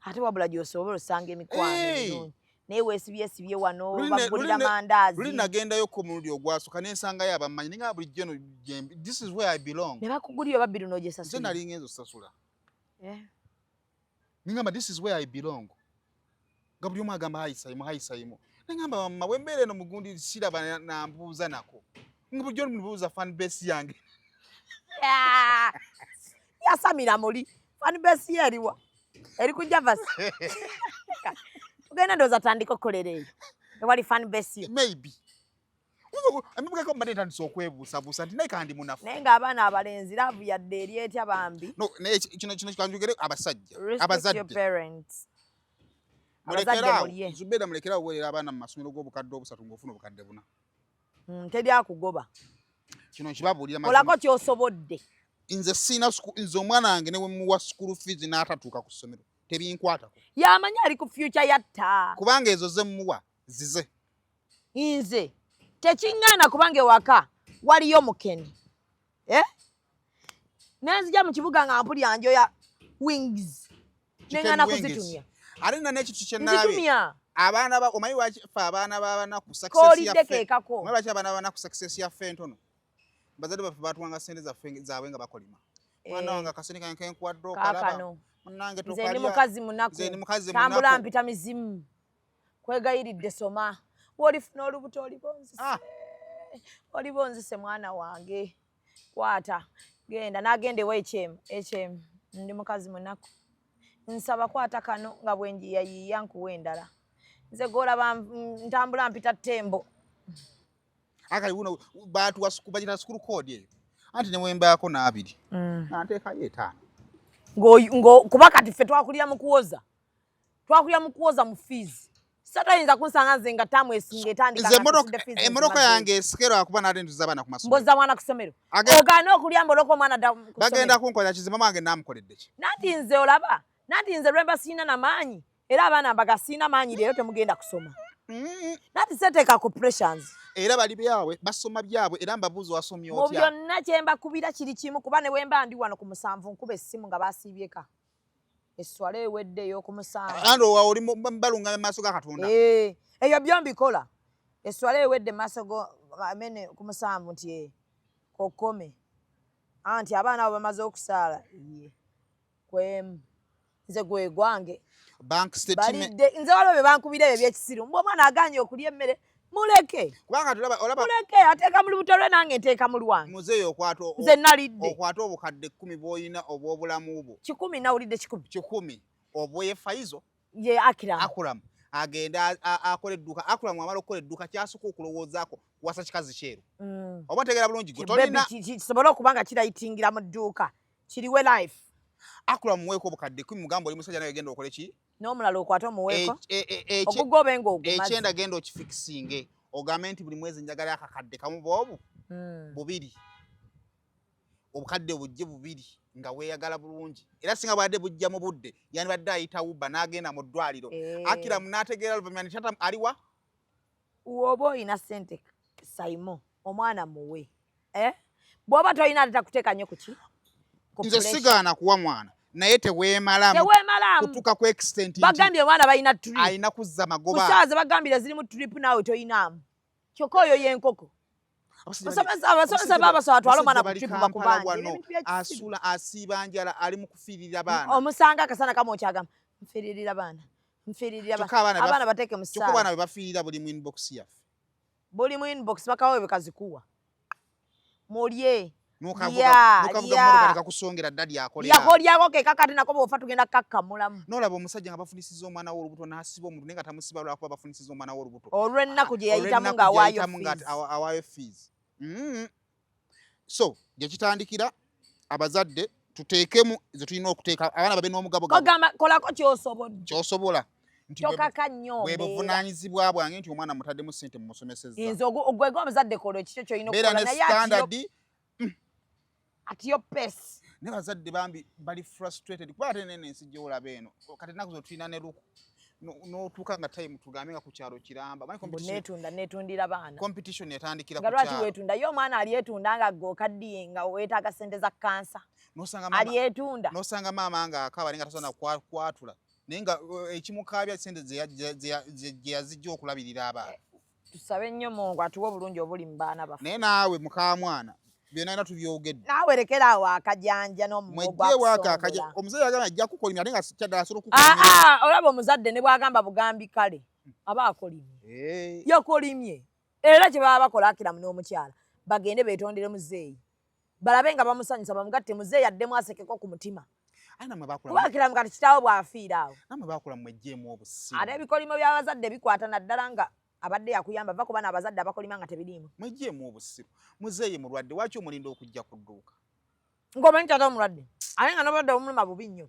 Ate wabula gy'osobola osanga emikwano ebirungi. Naye weesibyesibye wano bagulira mandaazi. Luli nagendayo ku mulundi ogwasooka ne nsangayo abammanyi nga bulijjo no this is where I belong. Ne bakugulira babiri n'ogyesasula. Nze nali ngenza osasula. Ningamba this is where I belong. Nga buli omu agamba hayisayimu. Ningamba mama wembeera eno mugundi siraba nambuuza nako. Nga bulijjo mubuuza fan base yange. Yasamira muli. Fan base yeriwa. Eri ku Javas. Tugenda ndowooza tandika okukolera eyo. Ewali fan base yo. Maybe. Amibugako mbadde ntandise okwebuusabuusa nti naye kandi munafu. Naye ng'abaana abalenzi laavu yadde eri etya bambi. No, naye kino kanjogere abasajja. Respect your parents. Mulekeraawo. Zubeida mulekeraawo weerera abaana mu masomero g'obukadde obusatu ng'ofuna obukadde buna. Teri akugoba. Kino kibabuulira olako ky'osobodde. Nze omwana wange ne we muwa school fees n'atatuuka ku ssomero. Tebinkwatako. Yamanya ali ku future yatta. Kubanga ezo ze muwa zize. Nze tekiŋŋaana kubanga ewaka waliyo mukeni. Nenzija mu kibuga nga mpulya njoya wings. Neŋŋaana kuzitumya. Ate na n'ekintu kye nalabe. Abaana omanyi lwaki ffe abaana b'abanaku success yaffe. Omanyi lwaki abaana b'abanaku success yaffe ntono? Bazadde baffe baatuwanga ssente zaabwe nga bakolima. Mwana wange akasente kange kenkuwadde okalaba. Munange tokalya. Nze ndi mukazi munaku. Tambula mpita mizimu. Kwegayiridde soma. Wolifuna olubuto olibonzise. Olibonzise mwana wange. Kwata. Genda n'agende wa HM. Ndi mukazi munaku. Nsaba kwata kano nga bwenjiya yiya nkuwa endala. Nze golaba ntambula mpita Tembo. Akali buno baatuwa bagita school code eyo. Anti ne wembaako n'abiri. Nanteekayo etaano. Kuba kati ffe twakulira mu kuwoza. Twakulira mu kuwoza mu fees. Satayinza kunsanga nze nga tamu esinga etandika. Emmotoka yange esikero akuba n'ate ntuza abaana ku masomero. Mboza mwana ku ssomero. Ogaana okulya mboloko omwana ku ssomero. Bagenda kunkolera kizi mama wange namukoledde ki. Nanti nze olaba. Nanti nze lwemba siina na maanyi. Era abaana mbaga siina maanyi leero temugenda kusoma. nati seteeka ku pressures era bali byabwe basoma byabwe era mbabuuza wasomye otya mu byonna kye mbakubira kiri kimu kuba ne wemba ndi wano ku 7 nkuba essimu nga basiibyeka esswala ewedde ey'oku 7 ando oli balunga mu maaso ga Katonda eyo byombikola esswala ewedde maaso go amene ku 7 nti kokome anti abaana abo bamaze okusaala kwemu nze gwe gwange bank statement nze waliwo bye bankubira ebyo ebyekisiru mbwe omwana aganye okulya emmere muleke kubanga olaba muleke ateeka mu lubuto lwe nange nteeka mu lwange muzeeyo nze nalidde okwata obukadde 10 bw'olina obw'obulamu bwo 10 nawulidde 10 obw'efaizo ye akulamu agenda akola edduuka akulamu amala okukola edduuka kyasooka okulowoozaako wasa kikazi kyeru oba otegeera bulungi gwe tolina kisobola okuba nga kirayitingira mu dduuka kiriwe life akulamu muweeko obukadde 10 mugamba oli musajja naye genda okole ki n'omulala okwate omuweeko ogugobe ng'ogumaze ekyenda genda okifikisinge ogambe nti buli mwezi njagala akakadde kamu boobu bubiri obukadde bujje bubiri nga weeyagala bulungi era singa bwadde bujja mu budde yani badde ayita Uber n'agenda mu ddwaliro akiramu n'ategeera luvannyuma nti tata aliwa woba oyina ssente sayimo omwana muwe bw'oba tolina tetakuteeka nnyo kuki nze sigaana kuwa mwana naye teweemalamu kutuuka ku extent bagambye omwana balina trip alina kuzza magoba kusaaze bagambire ziri mu trip naawe toyinaamu kyokka oyo yenkoko abasomesa babasaba twala omwana ku trip bakubanja asula asiiba njala ali mu kufiirira baana omusanga akasana kamu okyagamba nfiiririra baana abaana bateeke mu ssaawa baana be bafiirira buli mu inbox yaffe buli mu inbox bakawe bekazikuwa mulye kusongera ddadi yakolyako kekakati nako bwofa tugenda kakkamulamu nolaba omusajja nga bafunisiza omwana w'olubuto n'asiba omuntu naye nga tamusiba lwakuba bafunisiza omwana w'olubuto olw'ennaku gye yayitamu ng'awaayo fees so gye kitandikira abazadde tuteekemu ze tulina okuteeka abaana babe n'omugabo kolako kyosobola kyokaka nnyo bwe buvunaanyizibwa bwange nti omwana mutaddemu ssente mumusomesezza nze ogwega omuzadde kola ekikyo kyolina okukola naye standard atiyo pesi ne bazadde bambi bali frustrated kuba ate nene ensi gy'olaba eno kati ennaku zo tulina ne luku n'otuuka nga time tugambe nga ku kyalo kiramba neetundira baana competition yatandikira nga lwaki weetunda ye omwana alyetunda nga gokaddiye nga weetaaga ssente za kansa alyetunda n'osanga maama nga akaaba naye nga tasobola kwatula naye nga ekimukaabya ssente gye yazijja okulabirira abaana tusabe nnyo Mungu atuwe obulungi obuli mu baana baffe naye naawe mukamwana byonna ina tubyogedde naawe lekera awo akajanja n'omugwa omuzadde agamba ajja kukolimya ate nga kyaddala asobola okukolimya olaba omuzadde ne bwagamba bugambi kale aba akolimye yakolimye era kye baba bakola akiramu n'omukyala bagende beetondere muzeeyi balabe nga bamusanyusa bamugatte muzeeyi addemu asekeko ku mutima kuba akiramu kati kitaawo bw'afiira awo namwe bakula mwejjeemu obusiru ate ebikolimo by'abazadde bikwata naddala nga abadde yakuyamba va kuba n'abazadde abakolima nga tebiriimu mwejjeemu obusiru muzeeyi mulwadde lwaki omulinda okujja ku dduuka ng'omanyi tata omulwadde ate nga n'obadde omuluma bubi nnyo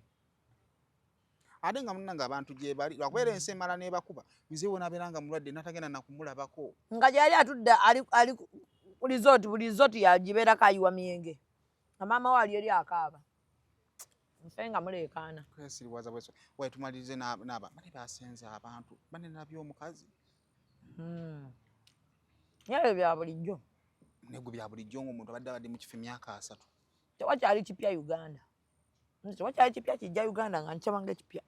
ate nga munnanga abantu gye bali lwakubeera ensi emala n'ebakuba muzeeyi wonaabeera nga mulwadde natagenda nakumulabako nga gyali atudde ali ku resort buli resort yagibeerako ayiwa myenge nga maama we ali eri akaaba nfe nga muleekaana kwesiriwaza bweso waye tumalirize n'aba bane basenze abantu bane nabyomukazi ebyo bya bulijjo negwe bya bulijjo ng'omuntu abadde mu kifo emyaka 3 tewakyali kipya Uganda tewakyali kipya kijja Uganda nga nkyabanga ekipya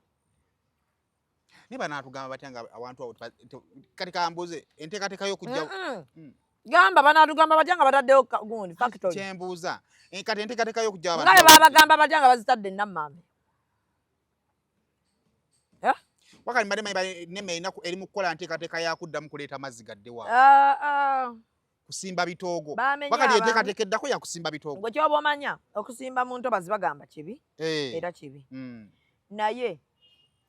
naye banaatugamba batya nga awantu awo kati kambuze enteekateeka y'okujja gamba banaatugamba batya nga bataddewo gundi factory kyembuuza kati enteekateeka y'okujja nga bwe babagamba batya nga bazitadde ennammambe wakati mbadde manyi nemme erina eri mu kukola nteekateeka yakuddamu kuleeta mazzi gadde wa kusimba bitoogo wakati enteekateeka eddako yakusimba bitoogo gwe kyoba omanya okusimba mu ntobazi bagamba kibi era kibi naye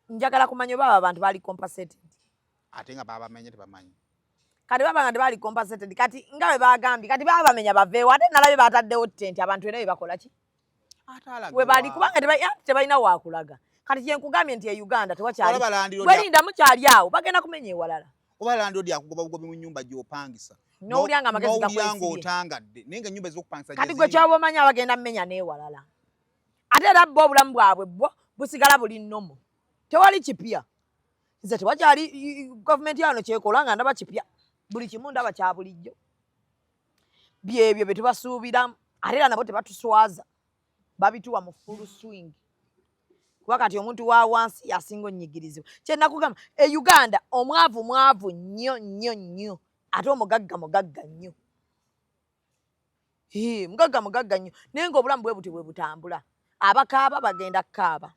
njagala kumanya oba abantu baali compensated ate nga babamenye tebamanyi kati baba nga tebaali compensated kati nga bwe bagambye kati babamenya baveewo ate nalabye bataddewo ttenti abantu era bebakola ki we baali kubanga tebalina wakulaga kati kyenkugambye nti e Uganda tewakyali werinda mukyali awo bagenda kumenya ewalala oba landlord akugoba bugobi mu nyumba gy'opangisa n'owulira nga amagezi gakwesibye otangadde naye nga ennyumba ez'okupangisa kati gwe kyoba omanya bagenda mmenya n'ewalala ate era bo obulamu bwabwe bwo busigala buli nnomo tewali kipya nze tewakyali gavumenti yano kyekola nga ndaba kipya buli kimu ndaba kya bulijjo byebyo bye tubasuubiramu ate era nabo tebatuswaza babituwa mu full swing kuba kati omuntu wa wansi yasinga onnyigirizibwa kyenakugamba Uganda omwavu nnyo ate omugagga nnyo mugagga nnyo naye ng'obulamu bwe buti bwe butambula abakaaba bagenda kukaaba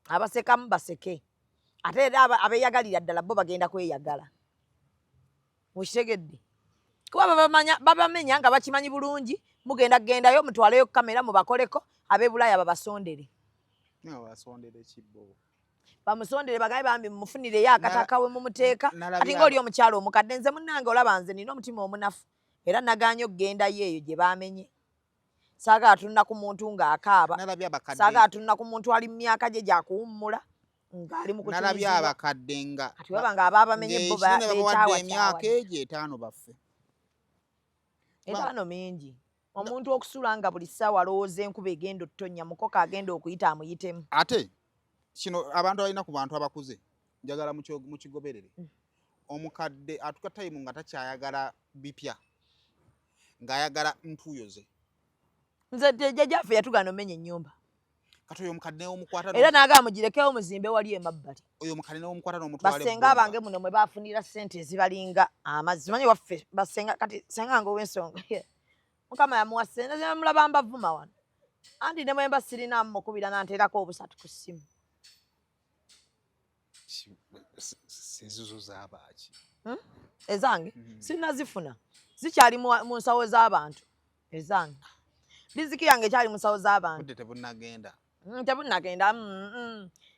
abasekamu baseke ate era abeeyagalira ddala bo bagenda kweyagala mukitegedde kuba babamenya nga bakimanyi bulungi mugenda kugendayo mutwaleyo kamera mubakoleko ab'ebulaya babasondere bamusondere bagaye bambi mumufunireyo akataka we mumuteeka ati ng'oli omukyalo omukadde nze munnange olaba nze nina omutima omunafu era naganye okugendayo eyo gye bamenye saagala tulina ku muntu ng'akaaba saagala tulina ku muntu ali mu myaka gye gyakuwummula ng'ali mu nalabye abakadde nga kati waba ng'abaabamenye bo beekyawa emyaka egyo 5 baffe 5 mingi omuntu okusula nga buli ssaawa alowooza enkuba egenda ottonya mukoko agenda okuyita amuyitemu ate kino abantu balina ku bantu abakuze njagala mukigoberere omukadde atuka time nga takyayagala bipya ng'ayagala ntuyoze nze jjajjaffe yatugana omenya ennyumba kati oyo omukadde n'omukwata era naagala mugirekewo muzimbe wali emabbali oyo omukadde n'omukwata n'omutwale basenga abange muno mwe baafunira ssente ezibalinga amazzi manyi waffe basenga kati senga nga ow'ensonga mukama yamuwa ssente zemulaba mbavuma wano anti ne mwemba sirinamu mukubira nanteerako obusatu ku ssimu sezizo z'abaaki ezange sirina zifuna zikyali mu nsawo z'abantu ezange riziki yange ekyali mu nsawo z'abantu budde tebunnagenda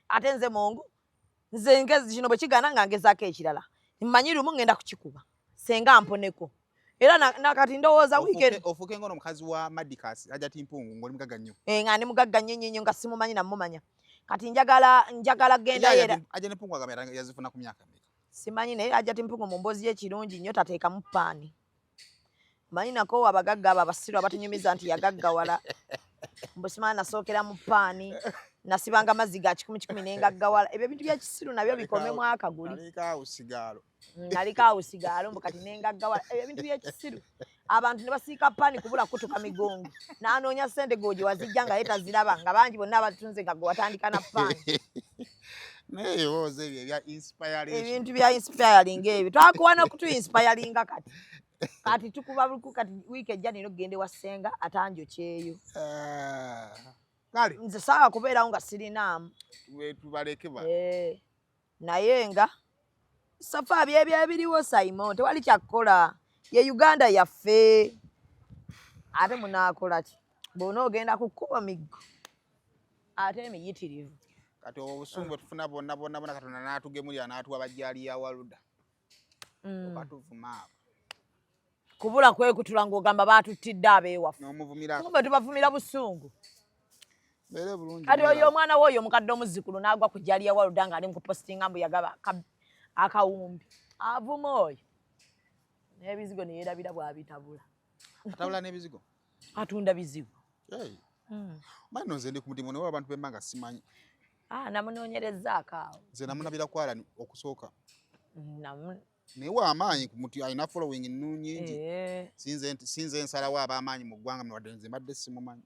ate nze mongu nze ngezi kino bwe kigana nga ngezaako ekirala mmanyi lumu ngenda kukikuba senga mponeko era nakati ndowooza weekend ofuuke ngono omukazi wa Madicas Hajati Mpungu ng'oli mugagga nnyo nga ndi mugagga nnyo nga simumanyi namumanya kati njagala genda era Hajati Mpungu agamera yazifuna ku myaka mmeka simanyi naye Hajati Mpungu mu mboozi y'ekirungi nnyo tateekamu paani manyi nako abagagga abo abasiru abatunyumiza nti yagaggawala mbusimana nasookera mu paani nasibanga mazzi ga 10 nengaggawala ebyo ebintu by'ekisiru nabyo bikomemu akaguli nalikaawo sigaalo mbu kati nengaggawala ebyo ebintu by'ekisiru abantu ne basiika paani kubula kutuka migongo n'anoonya ssente gooje wazijja nga ye taziraba nga bangi bonna abatunze nga gwe watandika na paani ebintu bya inspiring ebyo twakuwana okutu inspiringa kati tukuba buku kati wiiki ejja nino gende wasenga atanjo kyeyo kale nze saawa kubeerawo nga sirinaamu tubaleke ba naye nga safa byebiriwo Simon tewali kyakukola ye Uganda yaffe ate munaakola ki bona ogenda kukuba miggo ate emiyitirivu kati obusungu tufuna bonna Katonda n'atugemulira n'atuwa bajjali ya Waluda okatuvuma abo kubula kwekutula ng'ogamba baatuttidde abeewaffe n'omuvumira kumbe tubavumira busungu bere bulungi kati oyo omwana w'oyo omukadde omuzikulu n'agwa ku jjali ya Waluda ng'ali mu kupostinga mbu yagaba akawumbi avuma oyo n'ebizigo ne yeerabira bw'abitabula atabula n'ebizigo atunda bizigo mani nze ndi ku mutima ne abantu b'emmanga simanyi namunoonyerezaako awo nze namunabira kwala okusooka naye w'amaanyi ku muti alina following nyingi sinze nsalawo ab'amaanyi mu ggwanga mwadde nze mbadde simumanyi